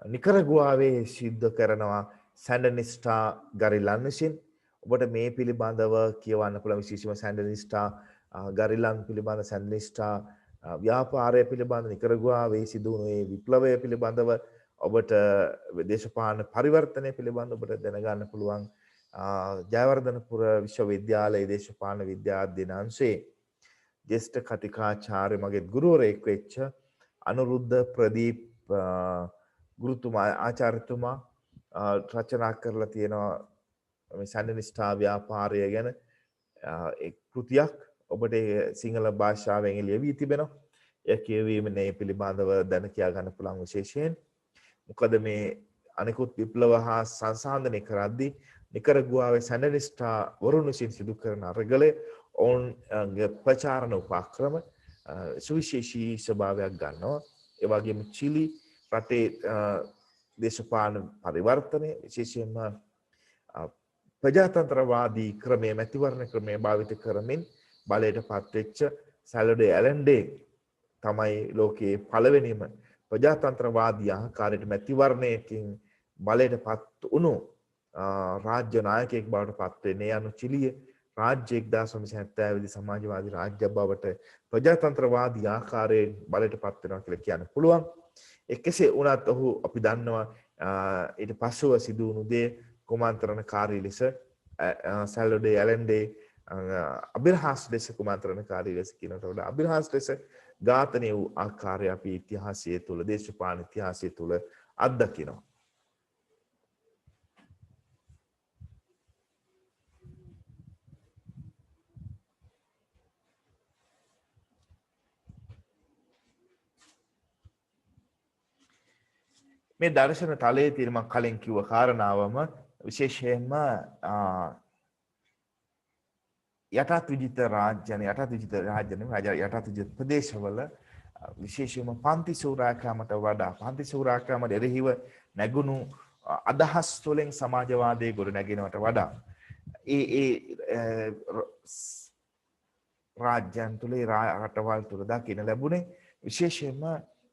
නිකරගුවාවේ සිද්ධ කරනවා සැන්ඩනිස්ටා ගරිලන් විසින්. ඔබට මේ පිළිබඳව කියවන්න පුළුවන් විශේෂම සැන්ඩනිස්ටා ගරිලන් පිළිබඳ සැන්ඩනිස්ටා ව්‍යාපාරය පිළිබඳ නිකරගුවාවේ සිදු වුණු මේ විප්ලවය පිළිබඳව ඔබට දේශපාලන පරිවර්තනය පිළිබඳව ඔබට දැනගන්න පුළුවන් ජයවර්ධනපුර විශ්වවිද්‍යාලයේ දේශපාලන විද්‍යා අධ්‍යයන අංශයේ ජ්‍යෙෂ්ඨ කතිකාචාර්ය මගේ ගුරුවරයෙක් වෙච්ච අනුරුද්ධ ප්‍රදීප් ගුරුතුමා ආචාර්යතුමා රචනා කරලා තියෙනවා මේ සැන්ඩනිස්ටා ව්‍යාපාරය ගැන එක් කෘතියක්. ඔබට සිංහල භාෂාවෙන් ලියවී තිබෙනවා. ඒ කියවීම මේ පිළිබඳව දැන කියා ගන්න පුළුවන් විශේෂයෙන්. මොකද මේ අනිකුත් විප්ලව හා සංසන්දනය කරද්දී නිකරගුවාවේ සැන්ඩනිස්ටා වරුන් විසින් සිදු කරන අරගලය ඔවුන්ගේ ප්‍රචාරණ උපක්‍රම සුවිශේෂී ස්වභාවයක් ගන්නවා. ඒ වගේම චිලි රටේ දේශපාලන පරිවර්තනය විශේෂයෙන්ම ප්‍රජාතන්ත්‍රවාදී ක්‍රමයේ මැතිවරණ ක්‍රමයේ භාවිත කරමින් බලයට පත්වෙච්ච සැලඩේ ඇලන්ඩේ තමයි ලෝකයේ පළවෙනිම ප්‍රජාතන්ත්‍රවාදී ආකාරයට මැතිවරණයකින් බලයට පත් වුණු රාජ්‍ය නායකයෙක් බවට පත් වෙන්නේ. යනු චිලිය රාජ්‍ය 1970 දී සමාජවාදී රාජ්‍ය බවට ප්‍රජාතන්ත්‍රවාදී ආකාරයෙන් බලයට පත් වෙනවා කියලා කියන්න පුළුවන්. කෙසේ වුණත් ඔහු අපි දන්නවා ඊට පස්සෙව සිදු වුණු දේ කුමන්ත්‍රණකාරී ලෙස සැලඩේ ඇලන්ඩේ අබිරහස් ලෙස කුමන්ත්‍රණකාරී ලෙස කියනට වඩා අබිරහස් ලෙස ඝාතනය වූ ආකාරය අපි ඉතිහාසය තුළ දේශපාලන ඉතිහාසය තුළ අත්දකිනවා. මේ දර්ශන තලයේ තියෙන මම කලින් කිව්ව කාරණාවම විශේෂයෙන්ම යටත් විජිත රාජ්‍යන යටත් විජිත ප්‍රදේශවල විශේෂයෙන්ම පන්ති සූරාක්‍රමයට වඩා පන්ති සූරාක්‍රමයට එරෙහිව නැගුණු අදහස් වලින් සමාජවාදයේ ගොඩ නැගෙනවට වඩා ඒ රාජ්‍යයන් තුළ රටවල් තුළ දකින්න ලැබුණේ විශේෂයෙන්ම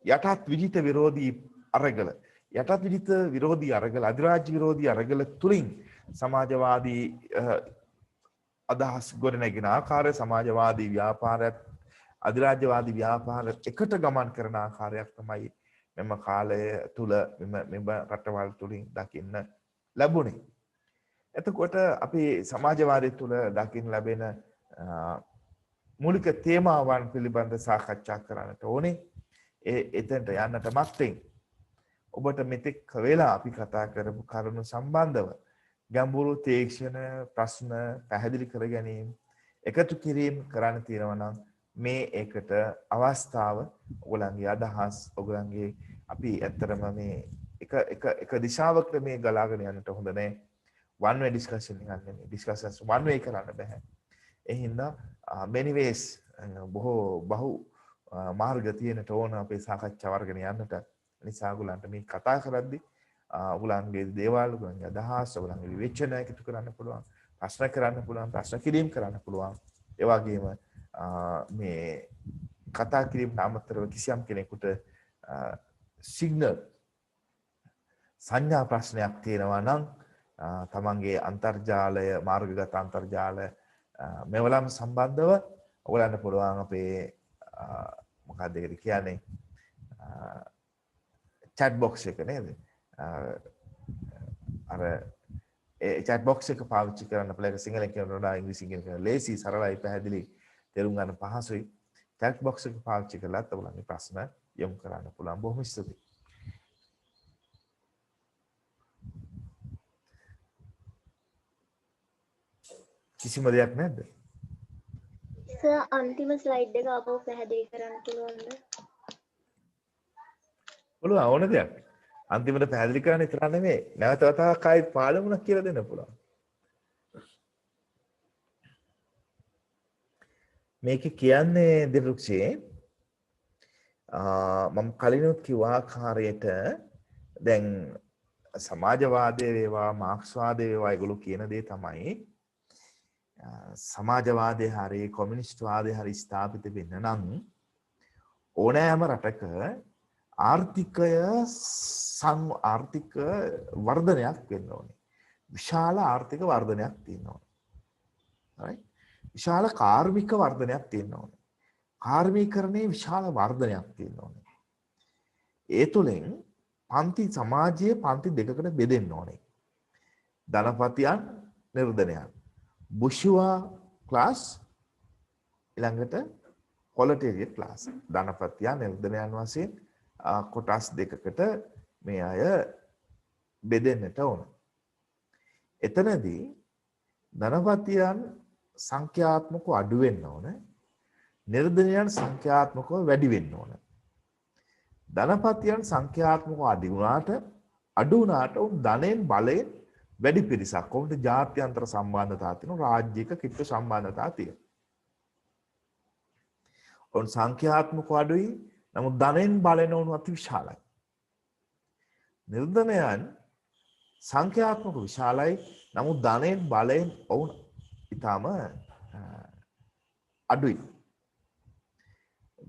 යටත් විජිත විරෝධී අරගල විරෝධී අරගල අධිරාජ්‍ය විරෝධී අරගල තුලින් සමාජවාදී අදහස් ගොඩනැගෙන ආකාරය සමාජවාදී ව්‍යාපාරයත් අධිරාජ්‍යවාදී ව්‍යාපාරයත් එකට ගමන් කරන ආකාරයක් තමයි මෙම කාලය තුල මෙම රටවල් තුලින් දකින්න ලැබුණේ. එතකොට අපි සමාජවාදය තුල දකින්න ලැබෙන මූලික තේමාවන් පිළිබඳ සාකච්ඡා කරන්නට ඕනේ. එතෙන්ට යන්නට මත්තෙන් ඔබට මෙතෙක් වෙලා අපි කතා කරපු කරුණු සම්බන්ධව ගැඹුරු තීක්ෂණ ප්‍රශ්න පැහැදිලි කර ගැනීම එකතු කිරීම කරන්න තියෙනවා නම් මේ ඒකට අවස්ථාව ඔයගලන්ගේ අදහස් ඔයගලන්ගේ අපි ඇත්තටම මේ එක දිශාවකට මේ ගලාගෙන යන්නට හොඳ නැහැ. one way discussion එකක් නෙමෙයි. discussions one way කරන්න බෑ. ඒ හින්දා many ways බහු මාර්ග තියෙනට ඕන අපේ සාකච්ඡා වර්ගන යන්නට. නිසා ඔයගලන්ට මේ කතා කරද්දී ඔයගලන්ගේ දේවල් ඔයගලන්ගේ අදහස් ඔයගලන්ගේ විවේචන එකතු කරන්න පුළුවන්. ප්‍රශ්න කරන්න පුළුවන්. ප්‍රශ්න කිරීම කරන්න පුළුවන්. ඒ වගේම මේ කතා කිරීමට අමතරව කිසියම් කෙනෙකුට සිග්නල් සංඥා ප්‍රශ්නයක් තියෙනවා නම් තමන්ගේ අන්තර්ජාලය මාර්ගගත අන්තර්ජාල මෙවලම් සම්බන්ධව ඔයගලන්ට පුළුවන් අපේ මොකක්ද ඒකට කියන්නේ chat box එක නේද අර ඒ chat box එක පාවිච්චි කරන්න පුළුවන් සිංහලෙන් කියනකොට වඩා ඉංග්‍රීසියෙන් කියන ලේසි සරලයි පැහැදිලි තේරුම් ගන්න පහසුයි chat box එක පාවිච්චි කරලා ඔයගලන්ගේ ප්‍රශ්න යොමු කරන්න පුළුවන් බොහොම ස්තුතියි කිසිම දෙයක් නැද්ද? සර් අන්තිම ස්ලයිඩ් එක ආපහු පැහැදිලි කරන්න පුළුවන්ද? පුළුවන් ඕන දෙයක්. අන්තිමට පැහැදිලි කරන්න විතර නෙමෙයි. නැවත වතාවක් ආයෙත් පාඩමුණක් කියලා දෙන්න පුළුවන්. මේක කියන්නේ දිරුක්ෂේ මම කලිනුත් කිව්ව ආකාරයට දැන් සමාජවාදයේ වේවා මාක්ස්වාදයේ වේවා ඒගොල්ලෝ කියන දේ තමයි සමාජවාදය හරි කොමියුනිස්ට්වාදය හරි ස්ථාපිත වෙන්න නම් ඕනෑම රටක ආර්ථිකය ආර්ථික වර්ධනයක් වෙන්න ඕනේ. විශාල ආර්ථික වර්ධනයක් තියෙන්න ඕනේ. right? විශාල කාර්මික වර්ධනයක් තියෙන්න ඕනේ. කාර්මීකරණයේ විශාල වර්ධනයක් තියෙන්න ඕනේ. ඒ තුලින් පන්ති සමාජයේ පන්ති දෙකකට බෙදෙන්න ඕනේ. ධනපතියන් නිර්ධනයන්. බුෂුවා ක්ලාස් ඊළඟට ප්‍රොලටේරියට් ක්ලාස් ධනපතියන් නිර්ධනයන් වශයෙන් කොටස් දෙකකට මේ අය බෙදෙන්නට ඕන. එතනදී ධනපතියන් සංඛ්‍යාත්මකව අඩු වෙන්න ඕන. නිර්ධනයන් සංඛ්‍යාත්මකව වැඩි වෙන්න ඕන. ධනපතියන් සංඛ්‍යාත්මකව අඩු වුණාට උන් ධනෙන් බලයෙන් වැඩි පිරිසක් කොහොමද ජාත්‍යන්තර සම්බන්ධතා තියෙනවා රාජ්‍යයක කිට්ටු සම්බන්ධතා තියෙනවා. උන් සංඛ්‍යාත්මක අඩුයි නමුත් ධනෙන් බලන උන් අති විශාලයි. නිර්ධනයන් සංඛ්‍යාත්මක විශාලයි නමුත් ධනෙන් බලයෙන් ඔවුන් ඊටම අඩුයි.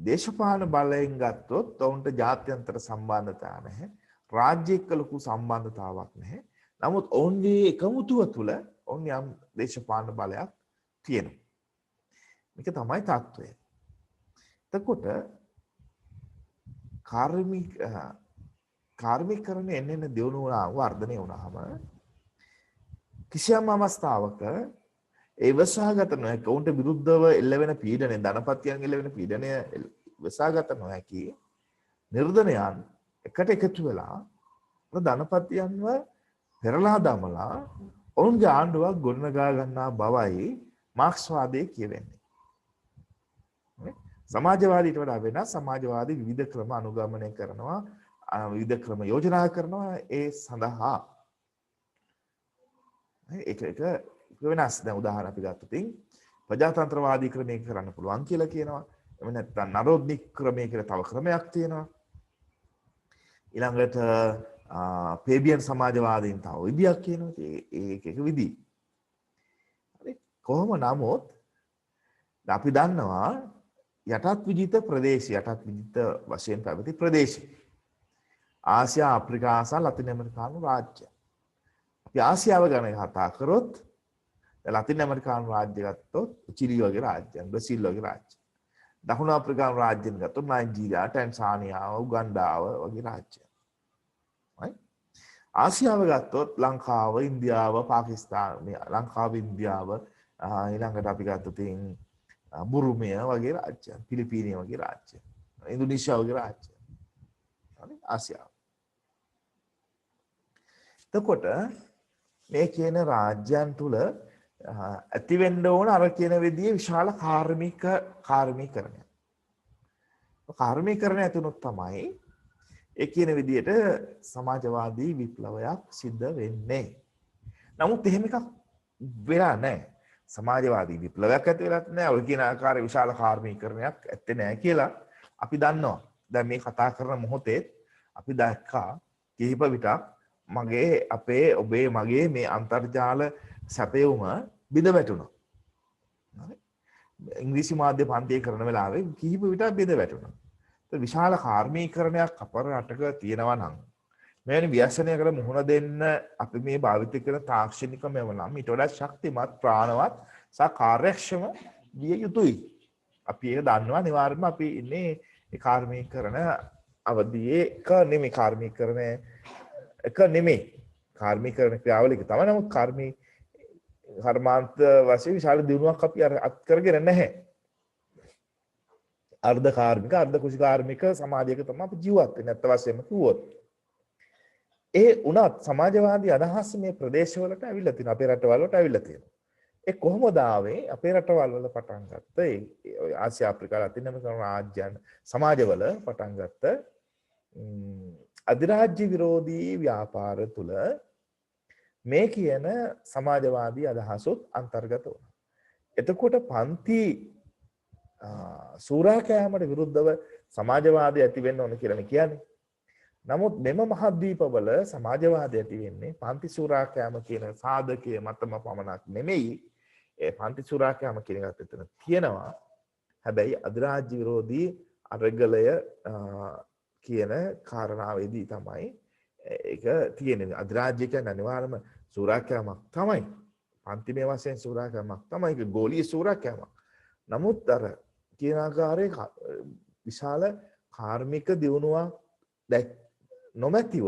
දේශපාලන බලයෙන් ගත්තොත් ඔවුන්ට ජාත්‍යන්තර සම්බන්ධතා නැහැ. රාජ්‍ය එක්ක ලොකු සම්බන්ධතාවක් නැහැ. නමුත් ඔවුන්ගේ එකමුතුව තුළ ඔවුන් යම් දේශපාලන බලයක් තියෙනවා. මේක තමයි තත්ත්වය. එතකොට කාර්මිකකරණය එන්න දියුණු වුණා වර්ධනය වුණාම කිසියම් අවස්ථාවක ඒ වසාගත නොහැකි ඔවුන්ට විරුද්ධව එල්ලවෙන පීඩනය ධනපතියන් එල්ලවෙන පීඩනය වසාගත නොහැකි නිර්ධනයන් එකට එකතු වෙලා ධනපතියන්ව පෙරලා දමලා ඔවුන්ගේ ආණ්ඩුවක් ගොඩනගා ගන්නා බවයි මාක්ස්වාදයේ කියවෙන්නේ. සමාජවාදීට වඩා වෙනස් සමාජවාදී විවිධ ක්‍රම අනුගමනය කරනවා විවිධ ක්‍රම යෝජනා කරනවා ඒ සඳහා ඒක වෙනස්. දැන් උදාහරණ අපි ගත්තොත් ප්‍රජාතන්ත්‍රවාදී ක්‍රමයක කරන්න පුළුවන් කියලා කියනවා. එහෙම නැත්නම් නරෝද්නික් ක්‍රමය කියලා තව ක්‍රමයක් තියෙනවා. ඊළඟට පේබියන් සමාජවාදීන් තව විදියක් කියනවා. ඒක එක විදි. හරි. කොහොම නමුත් අපි දන්නවා යටත් විජිත ප්‍රදේශ යටත් විජිත වශයෙන් පැවති ප්‍රදේශ ආසියා අප්‍රිකා සහ ලතින් ඇමරිකානු රාජ්‍ය. අපි ආසියාව ගැන කතා කරොත් ලතින් ඇමරිකානු රාජ්‍ය ගත්තොත් චිලි වගේ රාජ්‍යයන් බ්‍රසීල් වගේ රාජ්‍ය. දකුණු අප්‍රිකානු රාජ්‍යයන් ගත්තොත් නයිජීරියා ටැන්සානියාව උගන්ඩාව වගේ රාජ්‍යයන්. ආසියාව ගත්තොත් ලංකාව ඉන්දියාව පාකිස්තාන ලංකාව ඉන්දියාව ඊළඟට අපි ගත්තොත් බුරුමය වගේ රාජ්‍යයන් පිලිපීනය වගේ රාජ්‍ය ඉන්දුනීසියාව වගේ රාජ්‍ය හරි ආසියාව. එතකොට මේ කියන රාජ්‍යයන් තුල ඇති වෙන්න ඕන අර කියන විදිහේ විශාල කාර්මීකරණය. කාර්මීකරණය ඇතුණොත් තමයි ඒ කියන විදිහට සමාජවාදී විප්ලවයක් සිද්ධ වෙන්නේ. නමුත් එහෙම එකක් වෙලා නැහැ. සමාජවාදී විප්ලවයක් ඇති වෙලත් නැහැ. ඔය කියන ආකාරයේ විශාල කාර්මීකරණයක් ඇත්තේ නැහැ කියලා අපි දන්නවා. දැන් මේ කතා කරන මොහොතේ අපි දැක්කා කිහිප විටක් මගේ අපේ ඔබේ මගේ මේ අන්තර්ජාල සැපයුම බිඳ වැටුණා. හරි. ඉංග්‍රීසි මාධ්‍ය පන්තිය කරන වෙලාවේ කිහිප විටක් බිඳ වැටුණා. ඒ විශාල කාර්මීකරණයක් අපර රටක තියෙනවා නම් මෙවැනි ව්‍යසනයකට මුහුණ දෙන්න අපි මේ භාවිත කරන තාක්ෂණික මෙව නම් ඊට වඩා ශක්තිමත් ප්‍රාණවත් සහ කාර්යක්ෂම විය යුතුයි. අපි ඒක දන්නවා අනිවාර්යයෙන්ම අපි ඉන්නේ ඒ කාර්මීකරණ අවධියේ කාර්මීකරණ ක්‍රියාවලියක තමයි. නමුත් කර්මාන්ත වශයෙන් විශාල දියුණුවක් අපි අත් කරගෙන නැහැ. අර්ධ කාර්මික අර්ධ කුසි කාර්මික සමාජයක තමයි අපි ජීවත් වෙන්නේ අත් වශයෙන්ම කිව්වොත්. ඒ උනත් සමාජවාදී අදහස් මේ ප්‍රදේශවලට ඇවිල්ලා තියෙනවා. අපේ රටවල් වලට ඇවිල්ලා තියෙනවා. ඒ කොහොමද ආවේ? අපේ රටවල් වල පටන් ගත්ත ඒ ආසියා අප්‍රිකා ලතින් ඇමරිකානු රාජ්‍යයන් සමාජවල පටන් ගත්ත අධිරාජ්‍ය විරෝධී ව්‍යාපාර තුල මේ කියන සමාජවාදී අදහසොත් අන්තර්ගත වුණා. එතකොට පන්ති සූරාකෑමට විරුද්ධව සමාජවාදය ඇති වෙන්න ඕන කියලා කියන්නේ. නමුත් මෙම මහද්වීපවල සමාජවාදය ඇති වෙන්නේ පන්ති සූරාකෑම කියන සාධකයේ මතම පමණක් නෙමෙයි. ඒ පන්ති සූරාකෑම කියන එකත් එතන තියෙනවා. හැබැයි අධිරාජ්‍ය විරෝධී අරගලය කියන කාරණාවේදී තමයි ඒක තියෙන්නේ. අධිරාජ්‍ය කියන්නේ අනිවාර්යයෙන්ම සූරාකෑමක් තමයි. පන්තිමය වශයෙන් සූරාකෑමක් තමයි. ඒක ගෝලීය සූරාකෑමක්. නමුත් අර කියන ආකාරයේ විශාල කාර්මික දියුණුවක් නොමැතිව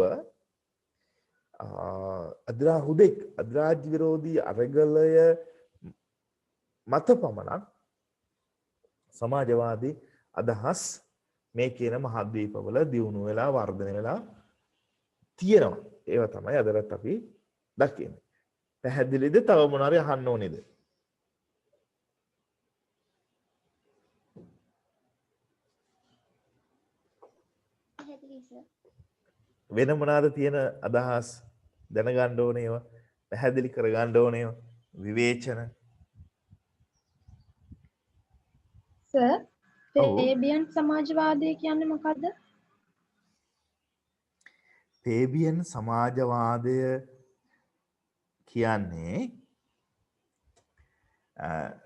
අධිරාජ්‍ය විරෝධී අරගලය මත පමණක් සමාජවාදී අදහස් මේ කියන මහද්වීපවල දියුණු වෙලා වර්ධනය වෙලා තියෙනවා. ඒවා තමයි අදටත් අපි දකින්නේ. පැහැදිලිද? තව මොනාරි අහන්න ඕනේද? වෙන මොනවාද තියෙන අදහස් දැනගන්න ඕනේ ඒවා පැහැදිලි කරගන්න ඕනේ ඒවා විවේචන සර් පේබියන් සමාජවාදය කියන්නේ මොකද්ද? පේබියන් සමාජවාදය කියන්නේ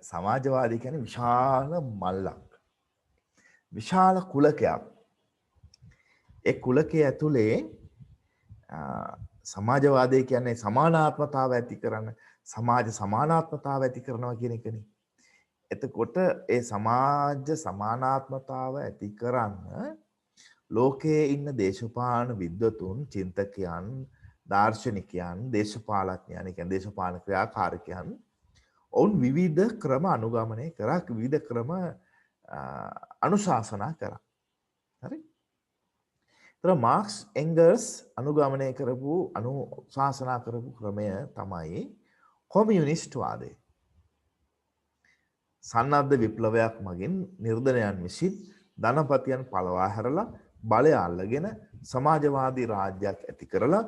සමාජවාදී කියන්නේ විශාල මල්ලක්. විශාල කුලකයක්. ඒ කුලකයේ ඇතුලේ සමාජවාදය කියන්නේ සමානාත්මතාව ඇති කරන සමාජ සමානාත්මතාව ඇති කරනවා කියන එකනේ. එතකොට ඒ සමාජ සමානාත්මතාව ඇති කරන්න ලෝකයේ ඉන්න දේශපාලන විද්වතුන්, චින්තකයන්, දාර්ශනිකයන්, දේශපාලඥයන්, කියන්නේ දේශපාලන ක්‍රියාකාරකයන් ඔවුන් විවිධ ක්‍රම අනුගමනය කරා, විවිධ ක්‍රම අනුශාසනා කරා. හරි? ඒතර මාක්ස් එංගල්ස් අනුගමනය කරපු අනුශාසනා කරපු ක්‍රමය තමයි කොමියුනිස්ට් වාදය. සන්නද්ධ විප්ලවයක් මගින් නිර්දනයන් විසින් ධනපතියන් පළවා හැරලා බලය අල්ලගෙන සමාජවාදී රාජ්‍යයක් ඇති කරලා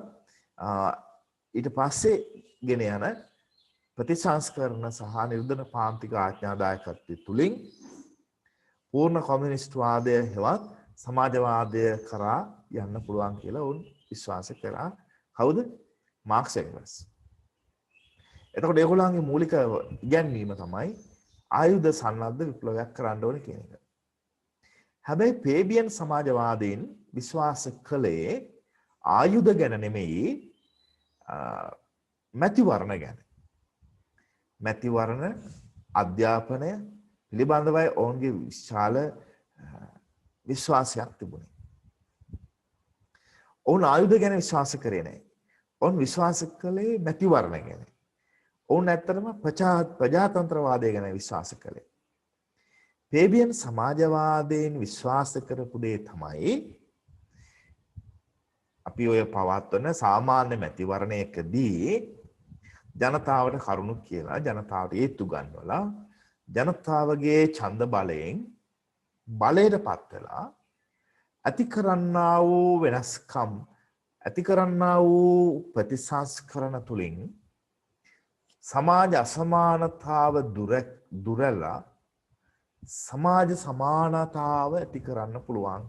ඊට පස්සේ ගෙන යන ප්‍රතිසංස්කරණ සහ නිර්දන පාන්තික ආඥාදායකත්වය තුලින් පූර්ණ කොමියුනිස්ට් වාදය හෙවත් සමාජවාදය කරා යන්න පුළුවන් කියලා උන් විශ්වාස කරා. කවුද? Marx Engels. එතකොට ඒගොල්ලන්ගේ මූලික ඉගැන්වීම තමයි ආයුධ සන්නද්ධ විප්ලවයක් කරන්න ඕනේ කියන එක. හැබැයි පේබියන් සමාජවාදීන් විශ්වාස කළේ ආයුධ ගැන නෙමෙයි මැතිවරණ ගැන. මැතිවරණ අධ්‍යාපනය පිළිබඳවයි ඔවුන්ගේ විශාල විශ්වාසයක් තිබුණේ. ඔවුන් ආයුධ ගැන විශ්වාස කරේ නැහැ. ඔවුන් විශ්වාස කළේ මැතිවරණ ගැන. ඔවුන් ඇත්තටම ප්‍රජාතන්ත්‍රවාදය ගැන විශ්වාස කළේ. පේබියන් සමාජවාදයෙන් විශ්වාස කරපු දේ තමයි අපි ඔය පවත්වන සාමාන්‍ය මැතිවරණයකදී ජනතාවට කරුණු කියලා ජනතාවට ඒත්තු ගන්නවලා ජනතාවගේ ඡන්ද බලයෙන් බලයට පත් වෙලා ඇති කරන්නා වූ වෙනස්කම් ඇති කරන්නා වූ ප්‍රතිසංස්කරණ තුලින් සමාජ අසමානතාව දුරලා සමාජ සමානතාව ඇති කරන්න පුළුවන්.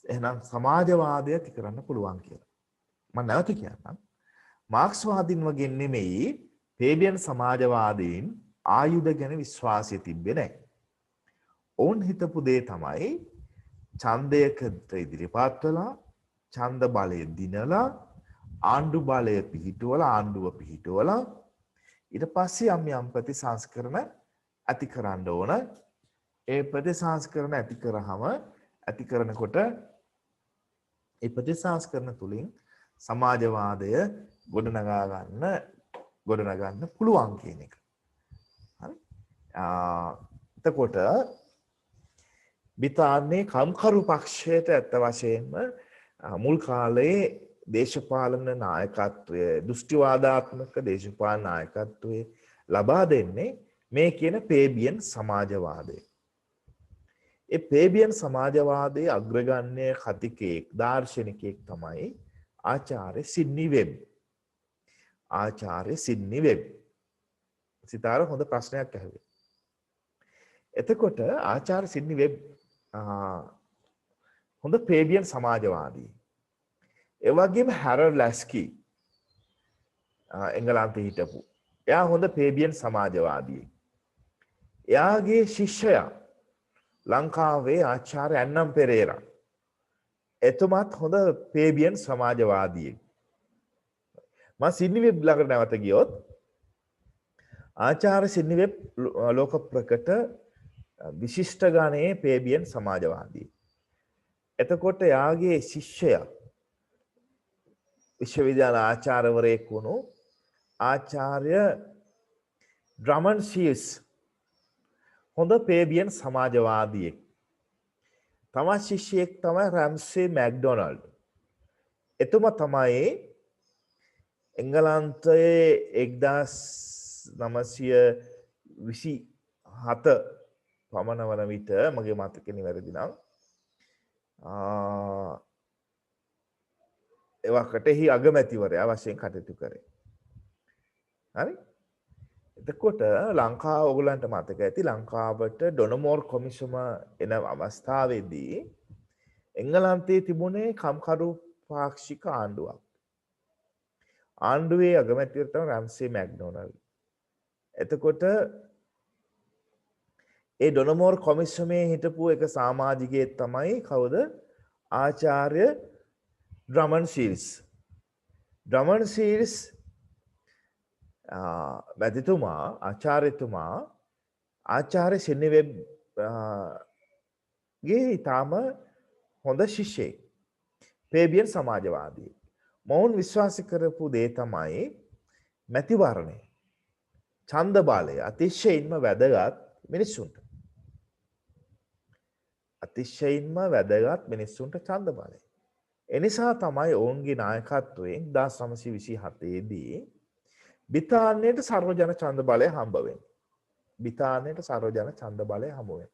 එහෙනම් සමාජවාදය ඇති කරන්න පුළුවන් කියලා. මම නැවත කියන්නම්. මාක්ස්වාදීන් වගේ නෙමෙයි පේබියන් සමාජවාදීන් ආයුධ ගැන විශ්වාසය තිබ්බේ නැහැ. ඔවුන් හිතපු දේ තමයි ඡන්දයකට ඉදිරිපත් වෙලා ඡන්ද බලය දිනලා ආණ්ඩු බලය පිහිටුවලා ආණ්ඩුව පිහිටුවලා ඊට පස්සේ යම් ප්‍රතිසංස්කරණ ඇති කරන්න ඕන. ඒ ප්‍රතිසංස්කරණ ඇති කරාම ඇති කරනකොට ඒ ප්‍රතිසංස්කරණ තුලින් සමාජවාදය ගොඩනගන්න පුළුවන් කියන එක. හරි. එතකොට බ්‍රිතාන්‍යයේ කම්කරු පක්ෂයට ඇත්ත වශයෙන්ම මුල් කාලයේ දේශපාලන නායකත්වය දෘෂ්ටිවාදාත්මක දේශපාලන නායකත්වය ලබා දෙන්නේ මේ කියන පේබියන් සමාජවාදය. ඒ පේබියන් සමාජවාදයේ අග්‍රගණ්‍ය කතිකයෙක් දාර්ශනිකයෙක් තමයි ආචාර්ය සිඩ්නි වෙබ්. ආචාර්ය සිඩ්නි වෙබ්. සිතාර හොඳ ප්‍රශ්නයක් ඇහුවේ. එතකොට ආචාර්ය සිඩ්නි වෙබ් හොඳ පේබියන් සමාජවාදී. ඒ වගේම හැරල්ඩ් ලැස්කි එංගලන්තේ හිටපු. එයා හොඳ පේබියන් සමාජවාදියෙක්. එයාගේ ශිෂ්‍යයා ලංකාවේ ආචාර්ය ඇන්නම් පෙරේරා. එතුමත් හොඳ පේබියන් සමාජවාදියෙක්. මම සිඩ්නි වෙබ් ළඟට නැවත ගියොත් ආචාර්ය සිඩ්නි වෙබ් ලෝක ප්‍රකට විශිෂ්ට ගණයේ පේබියන් සමාජවාදී. එතකොට යාගේ ශිෂ්‍යයා විශ්වවිද්‍යාල ආචාර්යවරයෙක් වුණු ආචාර්ය ඩ්‍රමන් ෂීල්ස් හොඳ පේබියන් සමාජවාදියෙක්. තමා ශිෂ්‍යයෙක් තමයි රැම්සේ මැක්ඩොනල්ඩ්. එතුමා තමයි එංගලන්තයේ 1927 පමණ වන විට මගේ මතකෙ නිවැරදි නම් එවකටෙහි අගමැතිවරයා වශයෙන් කටයුතු කරේ. හරි? එතකොට ලංකාව ඔයගලන්ට මතක ඇති ලංකාවට ඩොනමෝර් කොමිසම එන අවස්ථාවේදී එංගලන්තයේ තිබුණේ කම්කරු පාක්ෂික ආණ්ඩුවක්. ආණ්ඩුවේ අගමැතිවරයා තමයි රැම්සේ මැක්ඩොනල්ඩ්. එතකොට ඒ ඩොනමෝර් කොමිසමේ හිටපු එක සමාජිකයෙක් තමයි කවුද? ආචාර්ය ඩ්‍රමන් ෂීල්ස්. ඩ්‍රමන් ෂීල්ස් මැතිතුමා ආචාර්යතුමා ආචාර්ය සිඩ්නි වෙබ් ගේ ඊටම හොඳ ශිෂ්‍යෙක්. පේබියන් සමාජවාදී. මොවුන් විශ්වාස කරපු දේ තමයි මැතිවරණය. ඡන්ද බලය අතිශයින්ම වැදගත් මිනිස්සුන්ට. අතිශයින්ම වැදගත් මිනිස්සුන්ට ඡන්ද බලය. එනිසා තමයි ඔවුන්ගේ නායකත්වයෙන් 1927 දී බ්‍රිතාන්‍යයට සර්වජන ඡන්ද බලය හම්බ වෙන්නේ. බ්‍රිතාන්‍යයට සර්වජන ඡන්ද බලය හම්බ වෙන්නේ.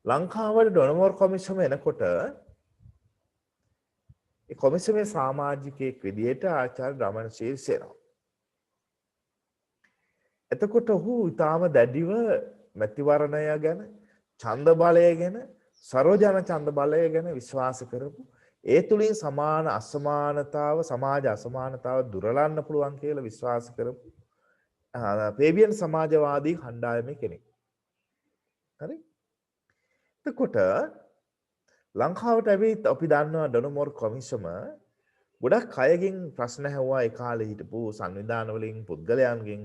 ලංකාවට ඩොනමෝර් කොමිසම එනකොට ඒ කොමිසමේ සමාජිකයෙක් විදිහට ආචාර්ය ඩ්‍රමන් ෂීල්ස් එනවා. එතකොට ඔහු ඊටාම දැඩිව මැතිවරණය ගැන ඡන්ද බලය ගැන සර්වජන ඡන්ද බලය ගැන විශ්වාස කරපු ඒ තුලින් සමාන අසමානතාව සමාජ අසමානතාව දුරලන්න පුළුවන් කියලා විශ්වාස කරපු පේබියන් සමාජවාදී කණ්ඩායමේ කෙනෙක්. හරි? එතකොට ලංකාවට ඇවිත් අපි දන්නවා ඩොනමෝර් කොමිසම ගොඩක් අයගෙන් ප්‍රශ්න ඇහුවා ඒ කාලේ හිටපු සංවිධාන වලින් පුද්ගලයන්ගෙන්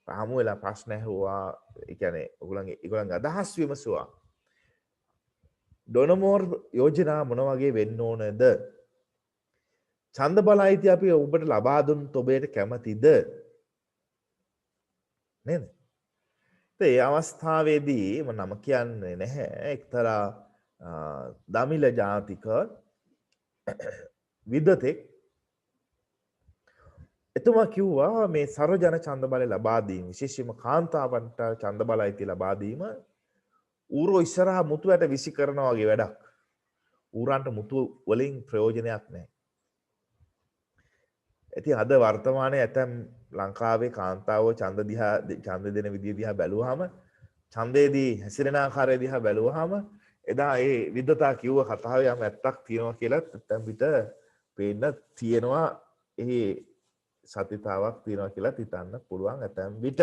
හමු වෙලා ප්‍රශ්න ඇහුවා. ඒ කියන්නේ ඒගොල්ලන්ගේ අදහස් විමසුවා. ඩොනමෝර් යෝජනා මොන වගේ වෙන්න ඕනද? ඡන්ද බල අයිති අපි ඔබට ලබා දුන්නොත් ඔබට කැමතිද? නේද? ඒ අවස්ථාවේදී මම නම කියන්නේ නැහැ. එක්තරා දමිළ ජාතික විදතෙක් එතුමා කිව්වා මේ සර්වජන ඡන්ද බල ලබා දීම විශේෂයෙන්ම කාන්තාවන්ට ඡන්ද බල අයිති ලබා දීම ඌරෝ ඉස්සරහා මුතුයට විසි කරනවා වගේ වැඩක්. ඌරන්ට මුතු වලින් ප්‍රයෝජනයක් නැහැ. ඉතින් අද වර්තමානයේ ඇතැම් ලංකාවේ කාන්තාවෝ ඡන්ද දෙන විදිය දිහා බැලුවාම ඡන්දේදී හැසිරෙන ආකාරය දිහා බැලුවාම එදා ඒ විද්වතා කිව්ව කතාවේ යම් ඇත්තක් තියෙනවා කියලා නැත්නම් පිට පේන්න තියෙනවා ඒ සත්‍යතාවක් තියෙනවා කියලා හිතන්න පුළුවන් ඇතැම් විට.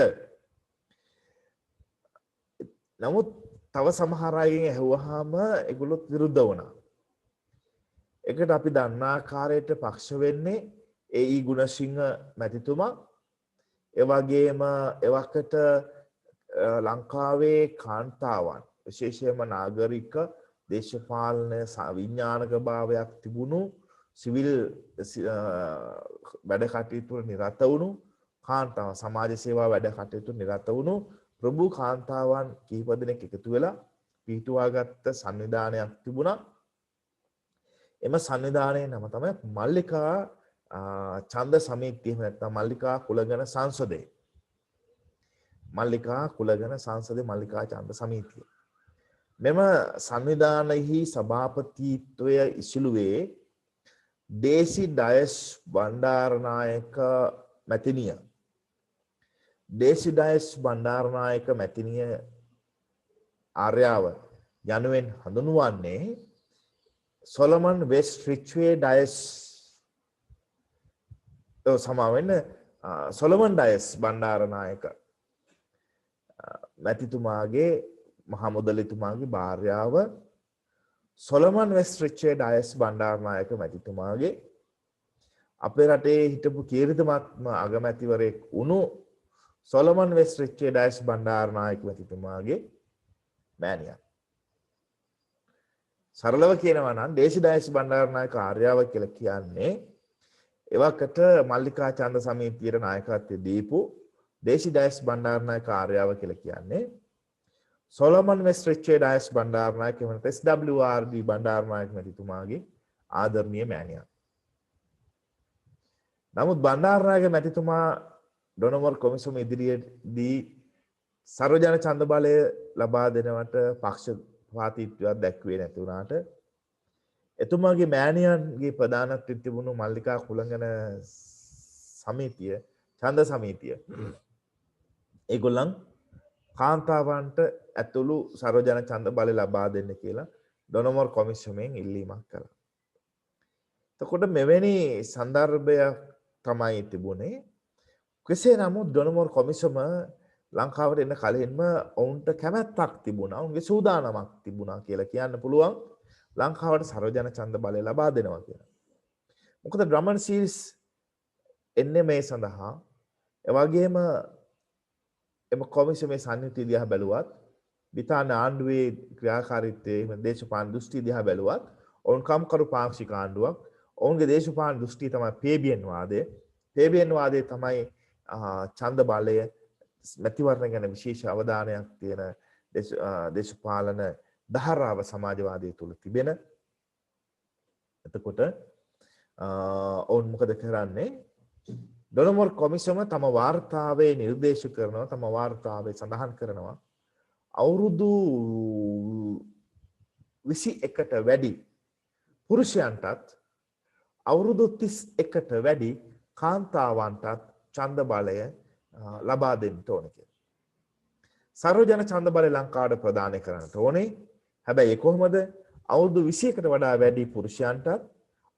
නමුත් තව සමහර අයගෙන් ඇහුවාම ඒගොල්ලොත් විරුද්ධ වුණා. ඒකට අපි දන්නා ආකාරයට පක්ෂ වෙන්නේ ඒ.ඊ. ගුණසිංහ මැතිතුමා. ඒ වගේම එවකට ලංකාවේ කාන්තාවන් විශේෂයෙන්ම නාගරික දේශපාලන විඥානක භාවයක් තිබුණු සිවිල් වැඩ කටයුතු නිරත වුණු කාන්තාවන් සමාජ සේවා වැඩ කටයුතු නිරත වුණු ප්‍රභූ කාන්තාවන් කිහිප දෙනෙක් එකතු වෙලා පිහිටුවාගත්ත සංවිධානයක් තිබුණා. එම සංවිධානයේ නම තමයි මල්ලිකා ඡන්ද සමිතිය. එහෙම නැත්නම් මල්ලිකා කුලගණ සංසදය. මල්ලිකා කුලගණ සංසදේ මල්ලිකා ඡන්ද සමිතිය. මෙම සංවිධානයෙහි සභාපතිත්වය ඉසිලුවේ දේසි ඩයස් බණ්ඩාරනායක මැතිනිය. දේසි ඩයස් බණ්ඩාරනායක මැතිනිය ආර්යාව යනුවෙන් හඳුන්වන්නේ සොලමන් වෙස්ට් රිච්වේ ඩයස් සමාවෙන්න සොලමන් ඩයස් බණ්ඩාරනායක මැතිතුමාගේ මහා මුදලිතුමාගේ භාර්යාව Solomon West Ridgeway Dias Bandaranaike මැතිතුමාගේ අපේ රටේ හිටපු කීර්තිමත්ම අගමැතිවරයෙක් වුණු Solomon West Ridgeway Dias Bandaranaike මැතිතුමාගේ මෑණියක්. සරලව කියනවා නම් දේශි ඩයස් බණ්ඩාරනායක ආර්යාව කියලා කියන්නේ එවකට මල්ලිකා ඡන්ද සමිතියේ නායකත්වයේ දීපු දේශි ඩයස් බණ්ඩාරනායක ආර්යාව කියලා කියන්නේ Solomon West Ridgeway Dias Bandaranaike වෙනත SWRD බණ්ඩාරනායක මැතිතුමාගේ ආදරණීය මෑණියක්. නමුත් බණ්ඩාරනායක මැතිතුමා ඩොනමෝර් කොමිසම ඉදිරියේදී සර්වජන ඡන්ද බලය ලබා දෙනවට පක්ෂපාතීත්වයක් දැක්වේ නැති වුණාට එතුමාගේ මෑණියන්ගේ ප්‍රධානත්වයෙන් තිබුණු මල්ලිකා කුලගණ සමිතිය ඡන්ද සමිතිය ඒගොල්ලන් කාන්තාවන්ට ඇතුළු සර්වජන ඡන්ද බලය ලබා දෙන්න කියලා ඩොනමෝර් කොමිසමෙන් ඉල්ලීමක් කළා. එතකොට මෙවැනි සන්දර්භයක් තමයි තිබුණේ. කෙසේ නමුත් ඩොනමෝර් කොමිසම ලංකාවට එන්න කලින්ම ඔවුන්ට කැමැත්තක් තිබුණා. ඔවුන්ගේ සූදානමක් තිබුණා කියලා කියන්න පුළුවන්. ලංකාවට සර්වජන ඡන්ද බලය ලබා දෙනවා කියලා. මොකද ඩ්‍රමන් සීල්ස් එන්නේ මේ සඳහා. ඒ වගේම එම කොමිසමේ සංයුතිය දිහා බැලුවත්, බ්‍රිතාන්‍ය ආණ්ඩුවේ ක්‍රියාකාරීත්වයේ දේශපාලන දෘෂ්ටි දිහා බැලුවත්, ඔවුන් කම්කරු පාක්ෂික ආණ්ඩුවක්. ඔවුන්ගේ දේශපාලන දෘෂ්ටි තමයි පේබියන් වාදය. පේබියන් වාදයේ තමයි ඡන්ද බලය මැතිවරණ ගැන විශේෂ අවධානයක් තියෙන දේශපාලන ධාරාව සමාජවාදය තුල තිබෙන. එතකොට ඔවුන් මොකද කරන්නේ? ඩොනමෝර් කොමිසම තම වාර්තාවේ නිර්දේශ කරනවා, තම වාර්තාවේ සඳහන් කරනවා අවුරුදු 21ට වැඩි පුරුෂයන්ටත් අවුරුදු 31ට වැඩි කාන්තාවන්ටත් ඡන්ද බලය ලබා දෙන්න ඕනේ කියලා. සර්වජන ඡන්ද බලය ලංකාවට ප්‍රදානය කරන්නට ඕනේ. හැබැයි ඒ කොහොමද? අවුරුදු 21කට වඩා වැඩි පුරුෂයන්ටත්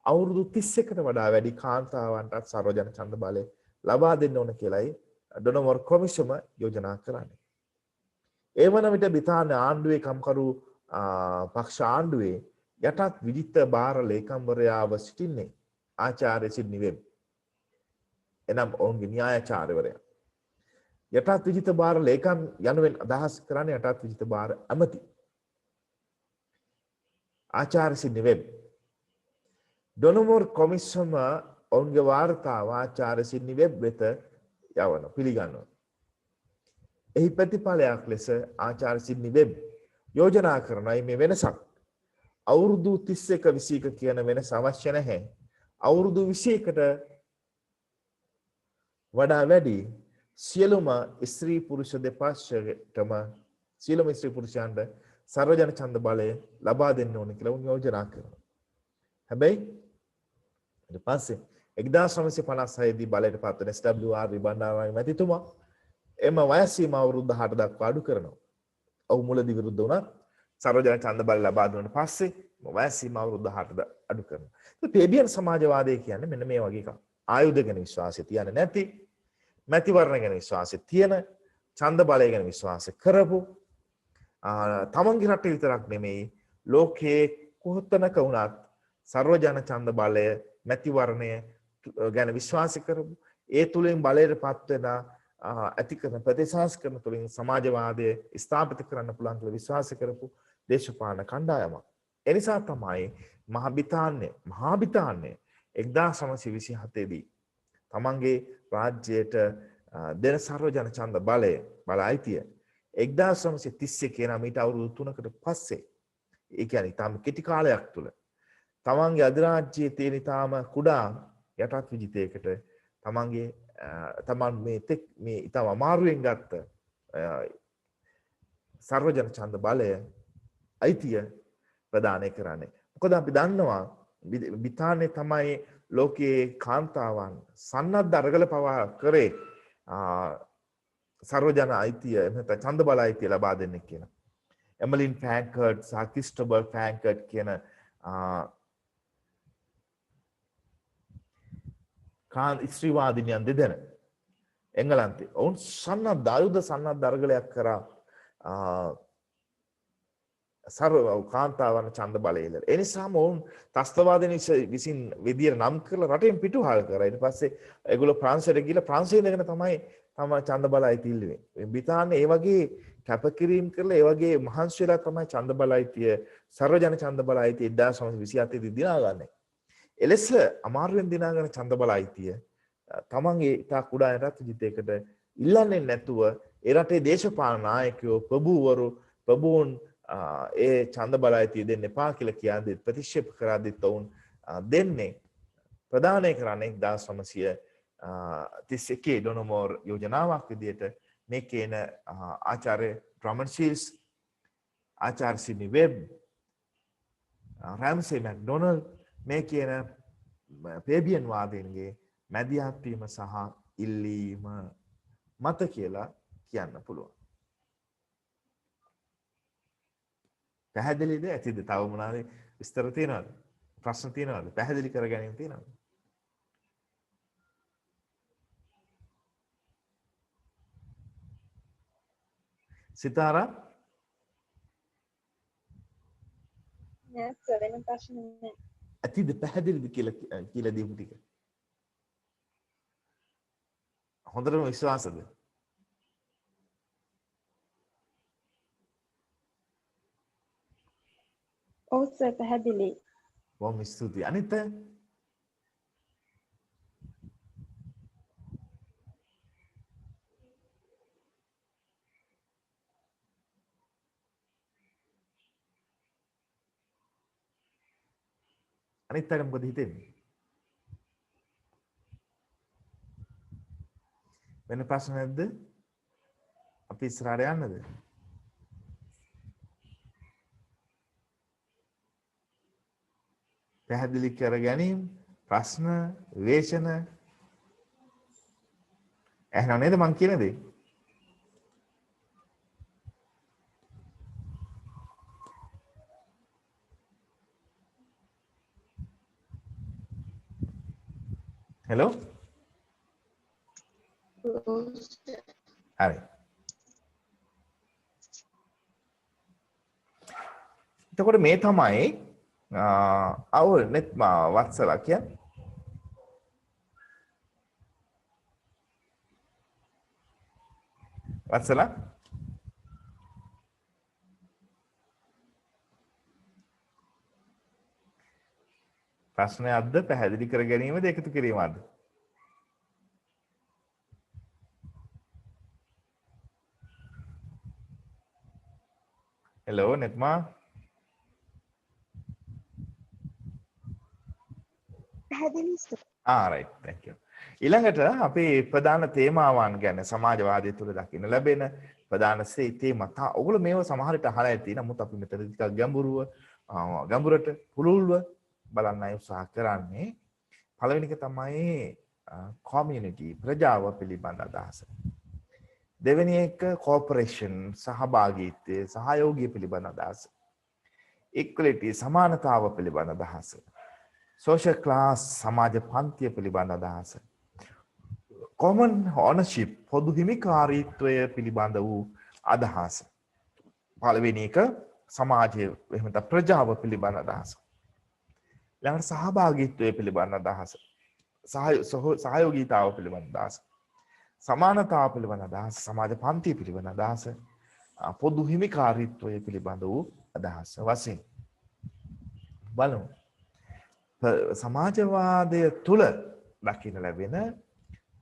අවුරුදු 31කට වඩා වැඩි කාන්තාවන්ටත් සර්වජන ඡන්ද බලය ලබා දෙන්න ඕන කියලායි ඩොනමෝර් කොමිසම යෝජනා කරන්නේ. ඒ වන විට බ්‍රිතාන්‍ය ආණ්ඩුවේ කම්කරු පක්ෂ ආණ්ඩුවේ යටත් විජිත බාර ලේකම්වරයාව සිටින්නේ ආචාර්ය සිඩ්නි වෙබ්. එනම් ඔවුන්ගේ න්‍යායාචාර්යවරයා. යටත් විජිත බාර ලේකම් යනුවෙන් අදහස් කරන්නේ යටත් විජිත බාර ඇමති. ආචාර්ය සිඩ්නි වෙබ්. ඩොනමෝර් කොමිසම ඔවුන්ගේ වාර්තාව ආචාර්ය සිඩ්නි වෙබ් වෙත යවන පිළිගන්නවා. එහි ප්‍රතිඵලයක් ලෙස ආචාර්ය සිඩ්නි වෙබ් යෝජනා කරනවා මේ වෙනසක්. අවුරුදු 31 21 කියන වෙනස අවශ්‍ය නැහැ. අවුරුදු 21කට වඩා වැඩි සියලුම ස්ත්‍රී පුරුෂ දෙපක්ෂයටම සියලුම ස්ත්‍රී පුරුෂයන්ට සර්වජන ඡන්ද බලය ලබා දෙන්න ඕන කියලා උන් යෝජනා කරනවා. හැබැයි ඊට පස්සේ 1956 දී බලයට පත් වෙන SWR බණ්ඩාරනායක මැතිතුමා එම වයස සීමාව අවුරුදු 18 දක්වා අඩු කරනවා. ඔහු මුලදී විරුද්ධ වුණා. සර්වජන ඡන්ද බල ලබා දුන්නාට පස්සේ වයස සීමාව අවුරුදු 18ද අඩු කරනවා. ඒ පේබියන් සමාජවාදය කියන්නේ මෙන්න මේ වගේ එකක්. ආයුධ ගැන විශ්වාසය තියන්නේ නැති, මැතිවරණ ගැන විශ්වාසය තියෙන, ඡන්ද බලය ගැන විශ්වාසය කරපු, තමන්ගේ රටේ විතරක් නෙමෙයි ලෝකයේ කොහොතනක වුණත් සර්වජන ඡන්ද බලය, මැතිවරණය ගැන විශ්වාස කරපු, ඒ තුලින් බලයටපත් වෙන ඇති කරන ප්‍රතිසංස්කරණ තුලින් සමාජවාදය ස්ථාපිත කරන්න පුළුවන් කියලා විශ්වාස කරපු දේශපාලන කණ්ඩායමක්. ඒ නිසා තමයි මහා බ්‍රිතාන්‍ය 1927 දී තමන්ගේ රාජ්‍යයට දෙන සර්වජන ඡන්ද බලය අයිතිය 1931 නම් ඊට අවුරුදු 3කට පස්සේ, ඒ කියන්නේ තාම කෙටි කාලයක් තුල තමන්ගේ අධිරාජ්‍යයේ තියෙන තාම කුඩා යටත් විජිතයකට තමන් මේ ඊටම අමාරුවෙන් ගත්ත සර්වජන ඡන්ද බලය අයිතිය ප්‍රදානය කරන්නේ. මොකද අපි දන්නවා බ්‍රිතාන්‍යයේ තමයි ලෝකයේ කාන්තාවන් සන්නද්ධ අරගල පවා කරේ සර්වජන අයිතිය එහෙම ඡන්ද බල අයිතිය ලබා දෙන්න කියලා. එමලින් ෆ්‍රැන්කර්ට් සහ ක්‍රිස්ටෝබර් ෆ්‍රැන්කර්ට් කියන ස්ත්‍රීවාදිනියන් දෙදෙන එංගලන්තේ ඔවුන් ආයුධ සන්නද්ධ අරගලයක් කරා සර්ව කාන්තාවන් ඡන්ද බලය ඉල්ලලා. ඒ නිසාම ඔවුන් ත්‍රස්තවාදීන් විසින් විදියට නම් කරලා රටෙන් පිටුහල් කරා. ඊට පස්සේ ඒගොල්ලෝ ප්‍රංශයට ගිහලා ප්‍රංශයෙන් ඉඳගෙන තමයි ඡන්ද බලය ඉල්ලුවේ. බ්‍රිතාන්‍ය ඒ වගේ කැපකිරීම කරලා ඒ වගේ මහන්සි වෙලා තමයි ඡන්ද බලයිතිය සර්වජන ඡන්ද බලයිතිය 1927 දී දිනාගන්නේ. එලෙස අමාරුවෙන් දිනාගෙන ඡන්ද බලයිතිය තමන්ගේ ඉතා කුඩා යටත් විජිතයකට ඉල්ලන්නේ නැතුව ඒ රටේ දේශපාලන නායකයෝ ප්‍රභූන් ඒ ඡන්ද බලයිතිය දෙන්න එපා කියලා කියන්නේ ප්‍රතික්ෂේප කරා දෙත් වුන් දෙන්නේ ප්‍රදානය කරන්නේ 1931 ඩොනමෝර් යෝජනාවක් විදිහට මේ කියන ආචාර්ය ඩ්‍රමන්ඩ් ෂීල්ස්, ආචාර්ය සිඩ්නි වෙබ්, රැම්සේ මැක්ඩොනල්ඩ් මේ කියන පේබියන් වාදීන්ගේ මැදිහත් වීම සහ ඉල්ලීම මත කියලා කියන්න පුළුවන්. පැහැදිලිද? ඇතිද? තව මොනවාද විස්තර තියෙනවද? ප්‍රශ්න තියෙනවද? පැහැදිලි කර ගැනීම තියෙනවද? සිතාරා නෑ සර් වෙන ප්‍රශ්න නෑ. ඇතිද? පැහැදිලිද කියලා දීපු ටික? හොඳටම විශ්වාසද? ඔව් සර් පැහැදිලි. බොහොම ස්තුතියි. අනිත් අය? අනිත් අයට මොකද හිතෙන්නේ? වෙන ප්‍රශ්න නැද්ද? අපි ඉස්සරහට යන්නද? පැහැදිලි කර ගැනීම, ප්‍රශ්න, විවේචන එහෙනම් නේද මං කියන දේ? හෙලෝ? හරි. එතකොට මේ තමයි නෙත් වත්සලා කියන්නේ. වත්සලා ප්‍රශ්නයක්ද පැහැදිලි කර ගැනීමද එකතු කිරීමක්ද? Hello Nethma right, thank you. ඊළඟට අපේ ප්‍රධාන තේමාවන් ගැන සමාජවාදය තුළ දකින්න ලැබෙන ප්‍රධාන තේමා. ඔයගොල්ලෝ මේව සමහර විට අහලා ඇති. නමුත් අපි මෙතන ටිකක් ගැඹුරට පුළුල්ව බලන්නයි උත්සාහ කරන්නේ. පළවෙනි එක තමයි community ප්‍රජාව පිළිබඳ අදහස. දෙවෙනි එක corporation සහභාගීත්වය සහයෝගය පිළිබඳ අදහස. equality සමානතාව පිළිබඳ අදහස. social class සමාජ පන්තිය පිළිබඳ අදහස. common ownership පොදු හිමිකාරීත්වය පිළිබඳ වූ අදහස. පළවෙනි එක සමාජයේ එහෙම නැත්නම් ප්‍රජාව පිළිබඳ අදහස. ඊළඟට සහභාගීත්වය පිළිබඳ අදහස. සහයෝගීතාව පිළිබඳ අදහස. සමානතාව පිළිබඳ අදහස, සමාජ පන්තිය පිළිබඳ අදහස, පොදු හිමිකාරීත්වය පිළිබඳ වූ අදහස වශයෙන් බලමු. සමාජවාදය තුල දකින්න ලැබෙන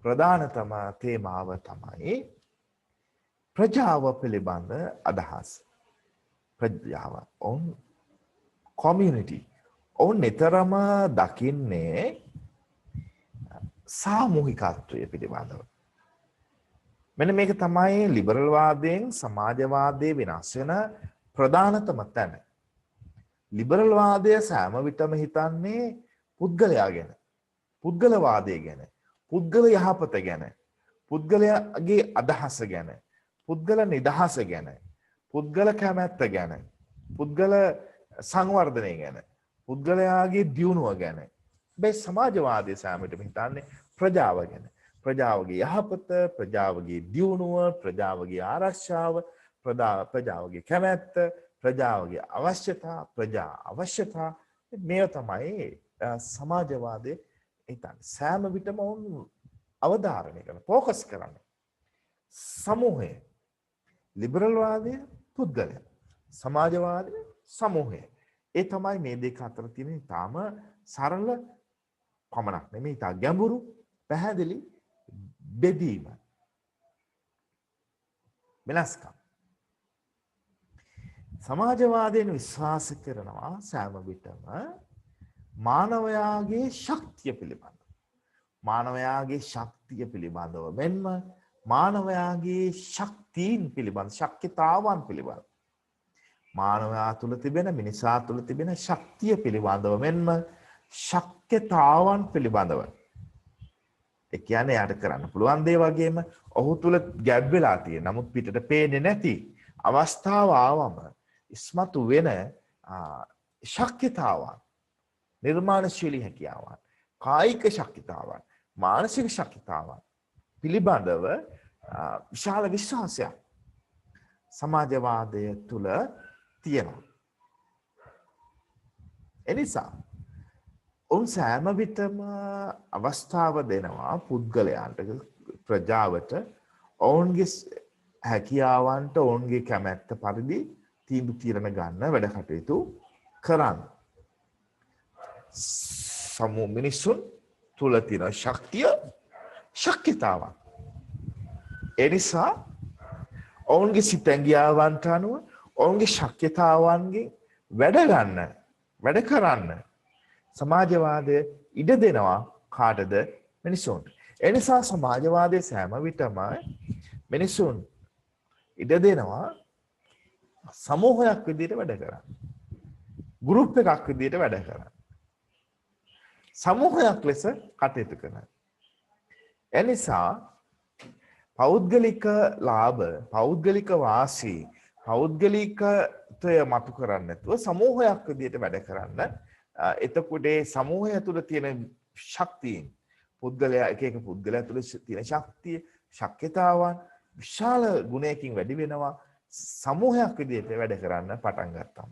ප්‍රධානතම තේමාව තමයි ප්‍රජාව පිළිබඳ අදහස්. ප්‍රජාව on community on නිතරම දකින්නේ සාමූහිකත්වය පිළිබඳව. මෙන්න මේක තමයි ලිබරල් වාදයෙන් සමාජවාදයේ වෙනස් වෙන ප්‍රධානතම තැන. ලිබරල් වාදය සෑම විටම හිතන්නේ පුද්ගලයා ගැන, පුද්ගලවාදය ගැන, පුද්ගල යහපත ගැන, පුද්ගලයාගේ අදහස ගැන, පුද්ගල නිදහස ගැන, පුද්ගල කැමැත්ත ගැන, පුද්ගල සංවර්ධනය ගැන, පුද්ගලයාගේ දියුණුව ගැන. මේ සමාජවාදයේ සෑම විටම හිතන්නේ ප්‍රජාව ගැන. ප්‍රජාවගේ යහපත, ප්‍රජාවගේ දියුණුව, ප්‍රජාවගේ ආරක්ෂාව, ප්‍රජාවගේ කැමැත්ත, ප්‍රජාවගේ අවශ්‍යතා, ප්‍රජා අවශ්‍යතා, මේව තමයි සමාජවාදයේ හිතන්නේ. සෑම විටම උන් අවධාරණය කරන, ફોકસ කරන්නේ සමූහය. ලිබරල් වාදය පුද්ගලයා, සමාජවාදය සමූහය. ඒ තමයි මේ දෙක අතර තියෙන ඊටාම සරල පමණක් නෙමෙයි, ඊටා ගැඹුරු පැහැදිලි බෙදීම. වෙනස්කම්. සමාජවාදයෙන් විශ්වාස කරනවා සෑම විටම මානවයාගේ ශක්තිය පිළිබඳව. මානවයාගේ ශක්තිය පිළිබඳව මෙන්ම මානවයාගේ ශක්තියින් පිළිබඳ, ශක්්‍යතාවන් පිළිබඳ. මානවයා තුළ තිබෙන, මිනිසා තුළ තිබෙන ශක්තිය පිළිබඳව මෙන්ම ශක්්‍යතාවන් පිළිබඳව. ඒ කියන්නේ යාට කරන්න පුළුවන් දේ වගේම ඔහු තුළ ගැබ් වෙලා තියෙන, නමුත් පිටට පේන්නේ නැති අවස්ථාව ආවම ඉස්මතු වෙන ශක්්‍යතාවන්, නිර්මාණශීලී හැකියාවන්, කායික ශක්්‍යතාවන්, මානසික ශක්්‍යතාවන් පිළිබඳව විශාල විශ්වාසයක් සමාජවාදය තුළ තියෙනවා. එනිසා උන් සෑම විටම අවස්ථාව දෙනවා පුද්ගලයන්ට, ප්‍රජාවට ඔවුන්ගේ හැකියාවන්ට, ඔවුන්ගේ කැමැත්ත පරිදි තීන්දුව తీරන ගන්න වැඩ කටයුතු කරන්න. සමූහ මිනිසුන් තුල තියෙන ශක්තිය, ශක්්‍යතාවක්. ඒ නිසා ඔවුන්ගේ සිතැඟියාවන්ට අනුව ඔවුන්ගේ ශක්්‍යතාවන්ගෙන් වැඩ ගන්න, වැඩ කරන්න සමාජවාදය ඉඩ දෙනවා කාටද? මිනිසුන්ට. ඒ නිසා සමාජවාදයේ සෑම විටම මිනිසුන් ඉඩ දෙනවා සමූහයක් විදිහට වැඩ කරන්න. ගෲප් එකක් විදිහට වැඩ කරන්න. සමූහයක් ලෙස කටයුතු කරන්න. ඒ නිසා පෞද්ගලික ලාභ, පෞද්ගලික වාසි, පෞද්ගලිකත්වය මතු කරන්නේ නැතුව සමූහයක් විදිහට වැඩ කරන්න. එතකොට ඒ සමූහය තුළ තියෙන ශක්තියින්, පුද්ගලයා එක එක පුද්ගලයා තුළ තියෙන ශක්තිය, ශක්්‍යතාවන් විශාල ගුණයකින් වැඩි වෙනවා සමූහයක් විදිහට වැඩ කරන්න පටන් ගත්තම.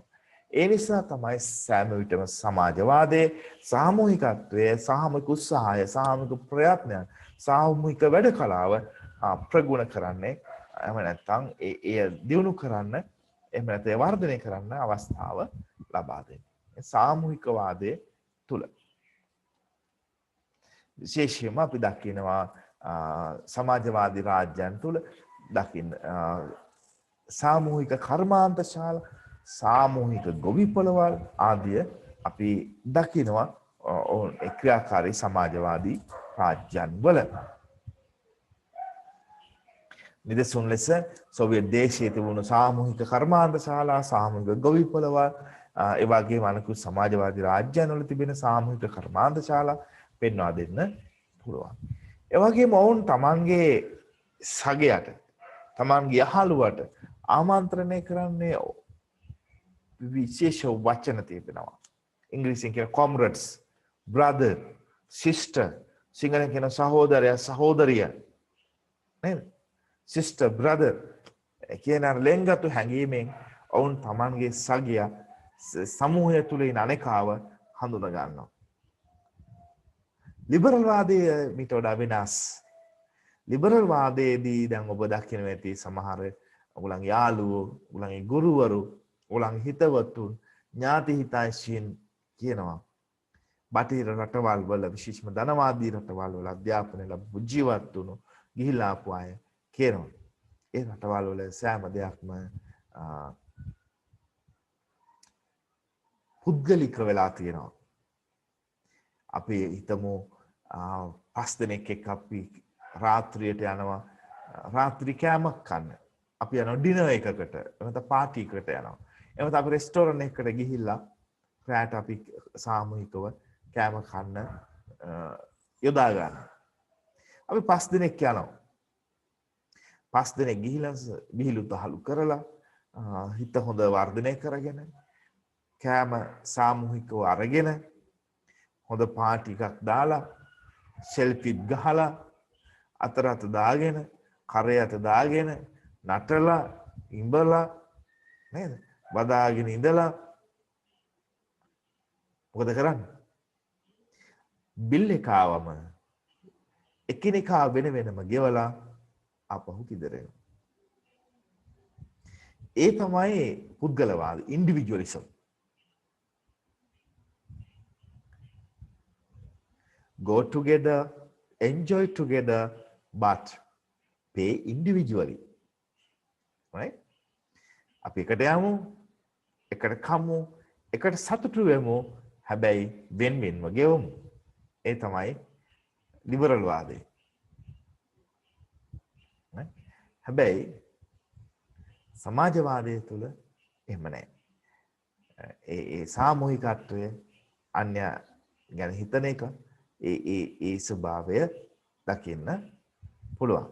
ඒ නිසා තමයි සෑම විටම සමාජවාදයේ සාමූහිකත්වය, සාමූහික උත්සාහය, සාමූහික ප්‍රයත්නයන්, සාමූහික වැඩ කලාව ප්‍රගුණ කරන්නේ. එහෙම නැත්නම් ඒ දියුණු කරන්න, එහෙම නැත්නම් වර්ධනය කරන්න අවස්ථාව ලබා දෙන්නේ. සාමූහිකවාදයේ තුල විශේෂයෙන්ම අපි දකිනවා සමාජවාදී රාජ්‍යයන් තුල දකින්න සාමූහික කර්මාන්තශාලා, සාමූහික ගොවිපළවල් ආදිය අපි දකිනවා ක්‍රියාකාරී සමාජවාදී රාජ්‍යයන් වල. නිදසුන් ලෙස සෝවියට් දේශයේ තිබුණු සාමූහික කර්මාන්තශාලා, සාමූහික ගොවිපළවල්, ඒ වගේම අනෙකුත් සමාජවාදී රාජ්‍යයන් වල තිබෙන සාමූහික කර්මාන්තශාලා පෙන්වා දෙන්න පුළුවන්. ඒ වගේම ඔවුන් තමන්ගේ සගයට, තමන්ගේ යහළුවට ආමන්ත්‍රණය කරන්නේ විශේෂ වචන තිබෙනවා. ඉංග්‍රීසියෙන් කියන comrades, brother, sister, සිංහලෙන් කියන සහෝදරයා, සහෝදරිය. නේද? sister, brother කියන ලෙන්ගතු හැඟීමෙන් ඔවුන් තමන්ගේ සගය සමූහය තුළ ඉන්න අනෙකාව හඳුනා ගන්නවා. ලිබරල් වාදයේ මිට වඩා වෙනස්. ලිබරල් වාදයේදී දැන් ඔබ දකින්න ඇති සමහර ඔයගොල්ලන්ගේ යාළුවෝ, ඔයගොල්ලන්ගේ ගුරුවරු, ඔයගොල්ලන්ගේ හිතවතුන්, ඥාති හිතයිෂීන් කියනවා බටහිර රටවල් වල විශේෂම ධනවාදී රටවල් වල අධ්‍යාපනය ලැබපු ජීවත් වුණු ගිහිලා ආපු අය කියනවා ඒ රටවල් වල සෑම දෙයක්ම පුද්ගලික වෙලා තියෙනවා. අපි හිතමු 5 දෙනෙක් එක්ක අපි රාත්‍රියට යනවා රාත්‍රී කෑමක් කන්න. අපි යනවා ඩිනර් එකකට නැත්නම් පාටි එකකට යනවා. එහෙනම් අපි රෙස්ටෝරන්ට් එකකට ගිහිල්ලා රාත් අපි සාමූහිකව කෑම කන්න යොදා ගන්නවා. අපි 5 දෙනෙක් යනවා. 5 දෙනෙක් ගිහිල්ලා විහිළු තහළු කරලා හිත හොඳ වර්ධනය කරගෙන කෑම සාමූහිකව අරගෙන හොඳ පාටි එකක් දාලා සෙල්ෆිත් ගහලා අත දාගෙන කරේ අත දාගෙන නටලා ඉඹලා නේද වදාගෙන ඉඳලා මොකද කරන්නේ බිල් එක ආවම එකිනෙකා වෙන වෙනම ගෙවලා ආපහු කිදරෙනවා. ඒ තමයි පුද්ගලවාද ඉන්ඩිවිජුවලිසම්. Go together, enjoy together, but pay individually. Right? අපි එකට යමු, එකට කමු, එකට සතුටු වෙමු, හැබැයි වෙන වෙනම ගෙවමු. ඒ තමයි ලිබරල් වාදය. හැබැයි සමාජවාදය තුළ එහෙම නැහැ. ඒ සාමූහිකත්වය අන්‍ය ගැන හිතන එක ඒ ස්වභාවය දකින්න පුළුවන්.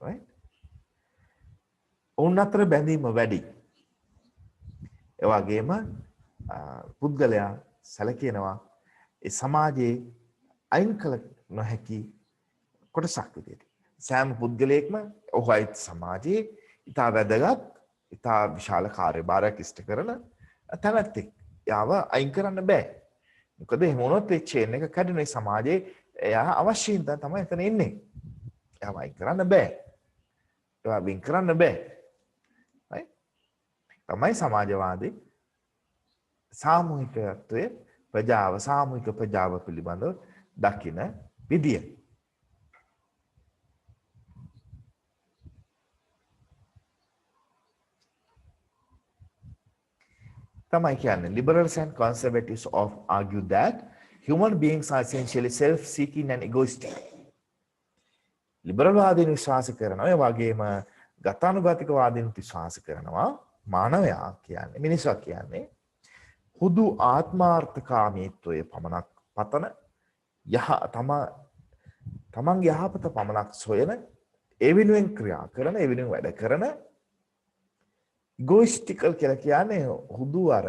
right? ඔවුන් අතර බැඳීම වැඩි. ඒ වගේම පුද්ගලයා සැලකෙනවා ඒ සමාජයේ අයින් කළ නොහැකි කොටසක් විදිහට. සෑම පුද්ගලයෙක්ම ඔහුයි සමාජයේ ඉතා වැදගත්, ඉතා විශාල කාර්යභාරයක් ඉෂ්ට කරන තැනැත්තෙක්. යාව අයින් කරන්න බෑ. මොකද එහෙම වුණොත් ඒ චේන් එක කැඩෙන සමාජයේ එයා අවශ්‍ය හින්දා තමයි එතන ඉන්නේ. එයාව අයින් කරන්න බෑ. එයා වින් කරන්න බෑ. right? තමයි සමාජවාදී සාමූහිකත්වයේ ප්‍රජාව සාමූහික ප්‍රජාව පිළිබඳව දකින විදිය. තමයි කියන්නේ liberals and conservatives of argue that human beings are essentially self-seeking and egoistic. Liberal වාදීන් විශ්වාස කරනවා ඒ වගේම ගතානුගතික වාදීන් විශ්වාස කරනවා මානවයා කියන්නේ මිනිසා කියන්නේ හුදු ආත්මාර්ථකාමීත්වයේ පමණක් පතන තමන්ගේ යහපත පමණක් සොයන ඒ වෙනුවෙන් ක්‍රියා කරන ඒ වෙනුවෙන් වැඩ කරන ඉගෝයිස්ටිකල් කියලා කියන්නේ හුදු අර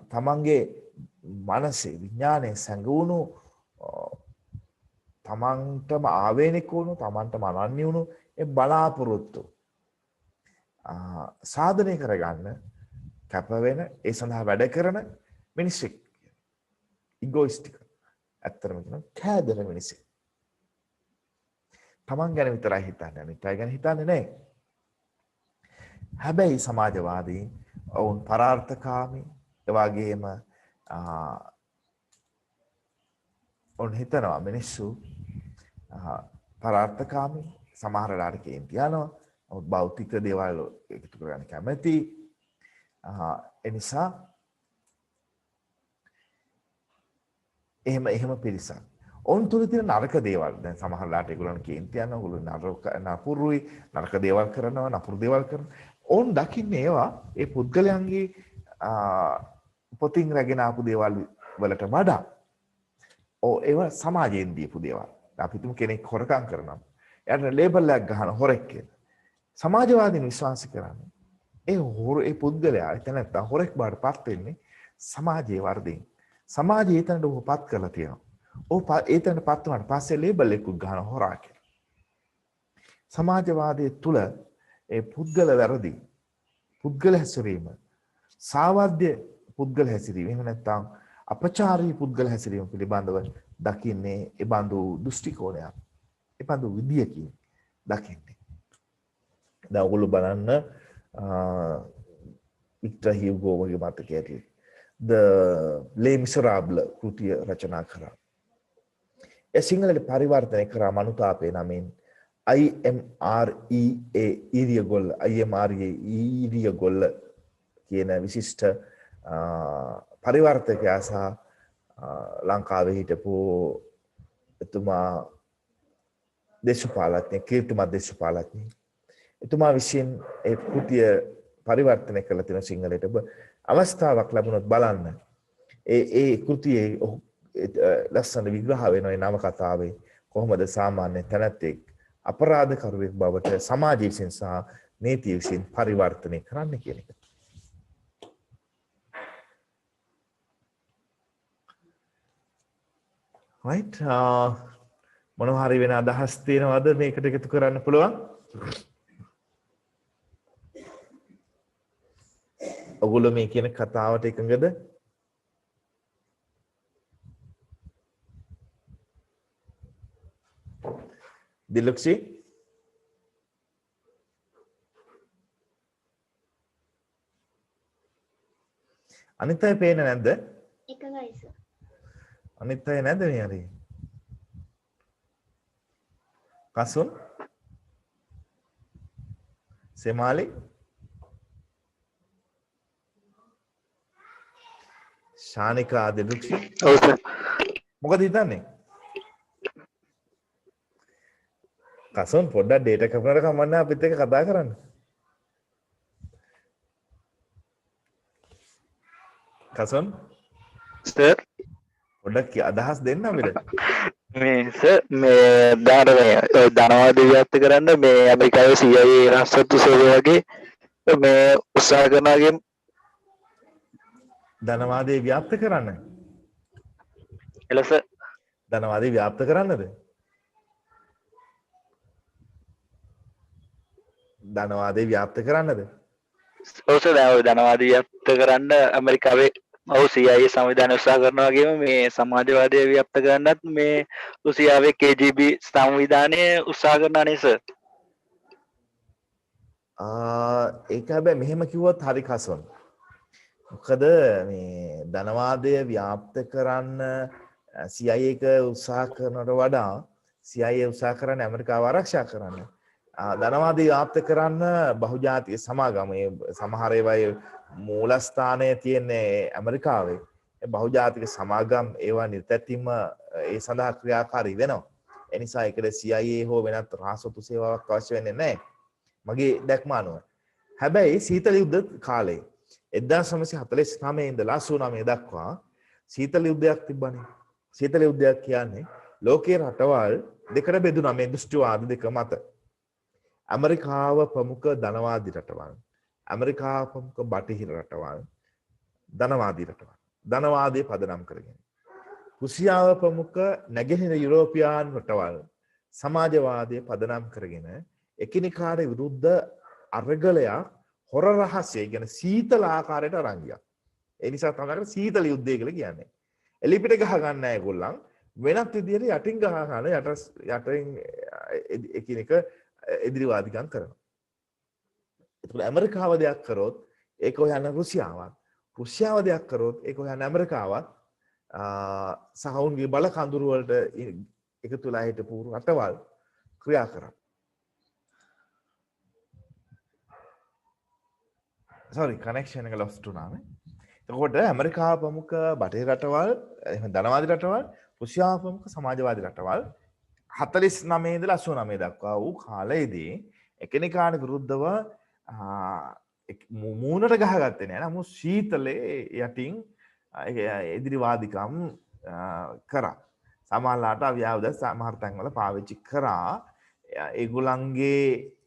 තමන්ගේ මනසේ විඥානයේ සංගුණු තමන්ටම ආවේනික වුණු තමන්ටම අනන්‍ය වුණු ඒ බලාපොරොත්තු සාධනය කරගන්න කැප වෙන ඒ සඳහා වැඩ කරන මිනිස්සෙක් ඉගෝයිස්ටිකල් ඇත්තටම කියනවා කෑදර මිනිස්සෙක් තමන් ගැන විතරයි හිතන්නේ අනිත් අය ගැන හිතන්නේ නැහැ. හැබැයි සමාජවාදීන් ඔවුන් පරාර්ථකාමී ඒ වගේම ඔවුන් හිතනවා මිනිස්සු පරාර්ථකාමී සමහර වෙලාවට කේන්ති යනවා භෞතික දේවල් එකතු කරගන්න කැමති ඒ නිසා එහෙම පිරිසක් ඔවුන් තුල තියෙන නරක දේවල් දැන් සමහර වෙලාවට ඒගොල්ලන් කේන්ති යනවා ඒගොල්ලෝ නපුරුයි නරක දේවල් කරනවා නපුරු දේවල් කරනවා ඔවුන් දකින්නේ ඒවා ඒ පුද්ගලයන්ගේ පොතින් රැගෙන ආපු දේවල් වලට වඩා ඒවා සමාජයෙන් දීපු දේවල්. අපි තුමු කෙනෙක් හොරකම් කරනවා. එයාට ලේබල් එකක් ගහන හොරෙක් කියලා. සමාජවාදීන් විශ්වාස කරන්නේ ඒ පුද්ගලයා එතන නැත්තම් හොරෙක් බාටපත් වෙන්නේ සමාජයේ වර්ධින්. සමාජයේ එතනට ඔහු පත් කරලා තියෙනවා. ඔහු එතනට පත් වුණාට පස්සේ ලේබල් එකක් ගන්න හොරා කියලා. සමාජවාදයේ තුල ඒ පුද්ගල වැරදි පුද්ගල හැසිරීම සාවද්‍ය පුද්ගල හැසිරීම එහෙම නැත්නම් අපචාරී පුද්ගල හැසිරීම පිළිබඳව දකින්නේ ඒ බඳු දෘෂ්ටි කෝණයක්. ඒ බඳු විදියකින් දකින්නේ. දැන් ඔයගොල්ලෝ බලන්න වික්ටර් හියුගෝ වගේ මතකයේදී The Les Miserables කෘතිය රචනා කරා. ඒ සිංහලට පරිවර්තනය කරා මනුතාපේ නමින් IMREA කියන විශිෂ්ට පරිවර්තකයා සහ ලංකාවේ හිටපු එතුමා දේශපාලඥයෙක් කීර්තිමත් දේශපාලඥයෙක්. එතුමා විසින් ඒ කෘතිය පරිවර්තනය කළ තියෙන සිංහලයට අවස්ථාවක් ලැබුණොත් බලන්න. ඒ කෘතියේ ලස්සන විග්‍රහ වෙනවා ඒ නවකතාවේ කොහොමද සාමාන්‍ය තැනැත්තෙක් අපරාධකරුවෙක් බවට සමාජය විසින් සහ නීතිය විසින් පරිවර්තනය කරන්න කියන එක. right මොනවා හරි වෙන අදහස් තියෙනවද මේකට එකතු කරන්න පුළුවන්? ඔගොල්ලෝ මේ කියන කතාවට එකඟද? දිලුක්ෂි අනිත් අය පේන්නේ නැද්ද? එකගයි සර්. අනිත් අය නැද්ද මේ හරි? කසුන් සෙමාලි ශානිකා දිලුක්ෂි ඔව් සර්. මොකද හිතන්නේ? කසුන් පොඩ්ඩක් ඩේටා කපනකට කමන්න අපිත් එක්ක කතා කරන්න. කසුන් සර් පොඩ්ඩක් අදහස් දෙන්න අපිට. මේ සර් මේ ධනවාද ව්‍යාප්ත කරන්න මේ ඇමරිකාවේ CIA රහස්සත්තු සේවය වගේ මේ උත්සාහ කරනවාගේ ධනවාදයේ ව්‍යාප්ත කරන්න. එලස ධනවාදයේ ව්‍යාප්ත කරන්නද? ධනවාදයේ ව්‍යාප්ත කරන්නද? ඔව් සර් දැන් ධනවාද ව්‍යාප්ත කරන්න ඇමරිකාවේ ඔව් CIA සංවිධානය උත්සාහ කරනවා වගේම මේ සමාජවාදය ව්‍යාප්ත කරන්නත් මේ රුසියාවේ KGB සංවිධානය උත්සාහ කරනවා නේ සර්. ඒක හැබැයි මෙහෙම කිව්වොත් හරි කසොන්. මොකද මේ ධනවාදය ව්‍යාප්ත කරන්න CIA එක උත්සාහ කරනවට වඩා CIA උත්සාහ කරන්නේ ඇමරිකාව ආරක්ෂා කරන්න. ධනවාදී ව්‍යාප්ත කරන්න බහුජාතික සමාගම සමහර ඒවායේ මූලස්ථානය තියෙන්නේ ඇමරිකාවේ. ඒ බහුජාතික සමාගම් ඒවා නිර්තැතින්ම ඒ සඳහා ක්‍රියාකාරී වෙනවා. ඒ නිසා ඒකට CIA හෝ වෙනත් රහසොත්තු සේවාවක් අවශ්‍ය වෙන්නේ නැහැ. මගේ දැක්ම අනුව. හැබැයි සීතල යුද්ධ කාලේ 1949 ඉඳලා 89 දක්වා සීතල යුද්ධයක් තිබ්බනේ. සීතල යුද්ධයක් කියන්නේ ලෝකයේ රටවල් දෙකට බෙදුණා මේ දෘෂ්ටිවාද දෙක මත. ඇමරිකාව ප්‍රමුඛ ධනවාදී රටවල්, ඇමරිකාව ප්‍රමුඛ බටහිර රටවල්, ධනවාදී රටවල්. ධනවාදයේ පදනම් කරගෙන. රුසියාව ප්‍රමුඛ නැගෙනහිර යුරෝපියානු රටවල්, සමාජවාදයේ පදනම් කරගෙන එකිනෙකාට විරුද්ධ අරගලයක් හොර රහස්‍ය කියන සීතල ආකාරයට අරන් ගියා. ඒ නිසා තමයි සීතල යුද්ධය කියලා කියන්නේ. එලිපිට ගහ ගන්න නැහැ ඒගොල්ලන්. වෙනත් විදිහට යටින් ගහ ගන්න යටින් එකිනෙක එදිරිවාදිකම් කරනවා. ඒකට ඇමරිකාව දෙයක් කරොත් ඒක හොයන රුසියාවත්. රුසියාව දෙයක් කරොත් ඒක හොයන ඇමරිකාවත් සහවුන්ගේ බල කඳුරු වලට එකතු වෙලා හිටපු රටවල් ක්‍රියා කරා. sorry connection එක lost වුණා නේ. එතකොට ඇමරිකාව ප්‍රමුඛ බටහිර රටවල්, එහෙම ධනවාදී රටවල්, රුසියාව ප්‍රමුඛ සමාජවාදී රටවල් 49 ඉඳලා 89 දක්වා වූ කාලයේදී එකිනෙකාට විරුද්ධව මූණට ගහගත්තේ නෑ. නමුත් සීතලේ යටින් එදිරිවාදිකම් කරා. සමහරලාට අවියාවද සමහර තැන්වල පාවිච්චි කරා. ඒගොල්ලන්ගේ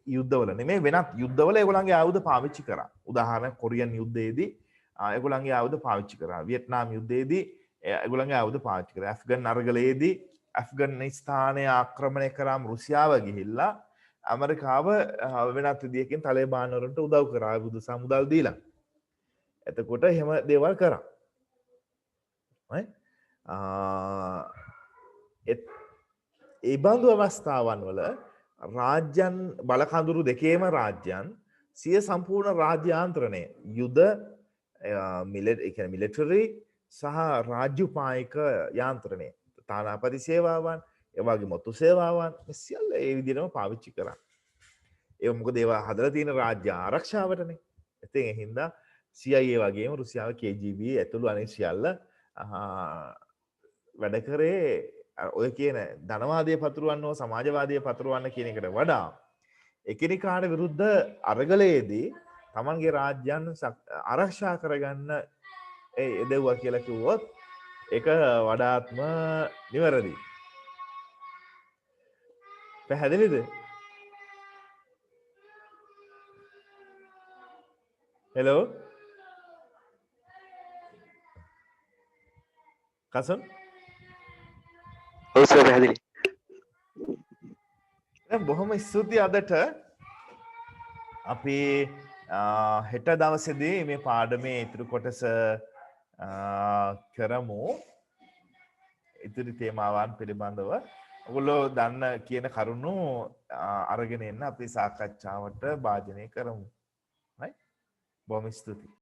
යුද්ධවල නෙමෙයි වෙනත් යුද්ධවල ඒගොල්ලන්ගේ ආයුධ පාවිච්චි කරා. උදාහරණ කොරියන් යුද්ධයේදී ඒගොල්ලන්ගේ ආයුධ පාවිච්චි කරා. වියට්නාම් යුද්ධයේදී ඒගොල්ලන්ගේ ආයුධ පාවිච්චි කරා. ඇෆ්ගන් අරගලයේදී ඇෆ්ගනිස්තානය ආක්‍රමණය කරාම රුසියාව ගිහිල්ලා ඇමරිකාව වෙනත් විදියකින් තලිබාන් වලට උදව් කරා ආයුධ සමුදල් දීලා. එතකොට එහෙම දේවල් කරා. ඒ බඳු අවස්ථාවන් වල රාජ්‍යන් බලකඳුරු දෙකේම රාජ්‍යන් සිය සම්පූර්ණ රාජ්‍යාන්ත්‍රණය යුද මිලිටරි සහ රාජ්‍යපායික යාන්ත්‍රණය තානාපති සේවාවන් ඒ වගේ මොතු සේවාවන් සියල්ල ඒ විදිහටම පාවිච්චි කරා. ඒක මොකද ඒවා හදලා තියෙන රාජ්‍ය ආරක්ෂාවටනේ. ඉතින් ඒ හින්දා CIA වගේම රුසියාව KGB ඇතුළු අනෙක් සියල්ල වැඩ කරේ ඔය කියන ධනවාදය පතුරවන්න සමාජවාදය පතුරවන්න කියන එකට වඩා එකිනෙකාට විරුද්ධ අරගලයේදී තමන්ගේ රාජ්‍යයන් ආරක්ෂා කරගන්න එදෙව්වා කියලා කිව්වොත් ඒක වඩාත්ම නිවැරදි. පැහැදිලිද? හෙලෝ කසන් ඔව් සර් පැහැදිලි. දැන් බොහොම ස්තුතියි අදට අපි හෙට දවසේදී මේ පාඩමේ ඉතුරු කොටස කරමු. ඉදිරි තේමාවන් පිළිබඳව ඔයගොල්ලෝ දන්න කියන කරුණු අරගෙන එන්න අපි සාකච්ඡාවට භාජනය කරමු. right? බොහොම ස්තුතියි.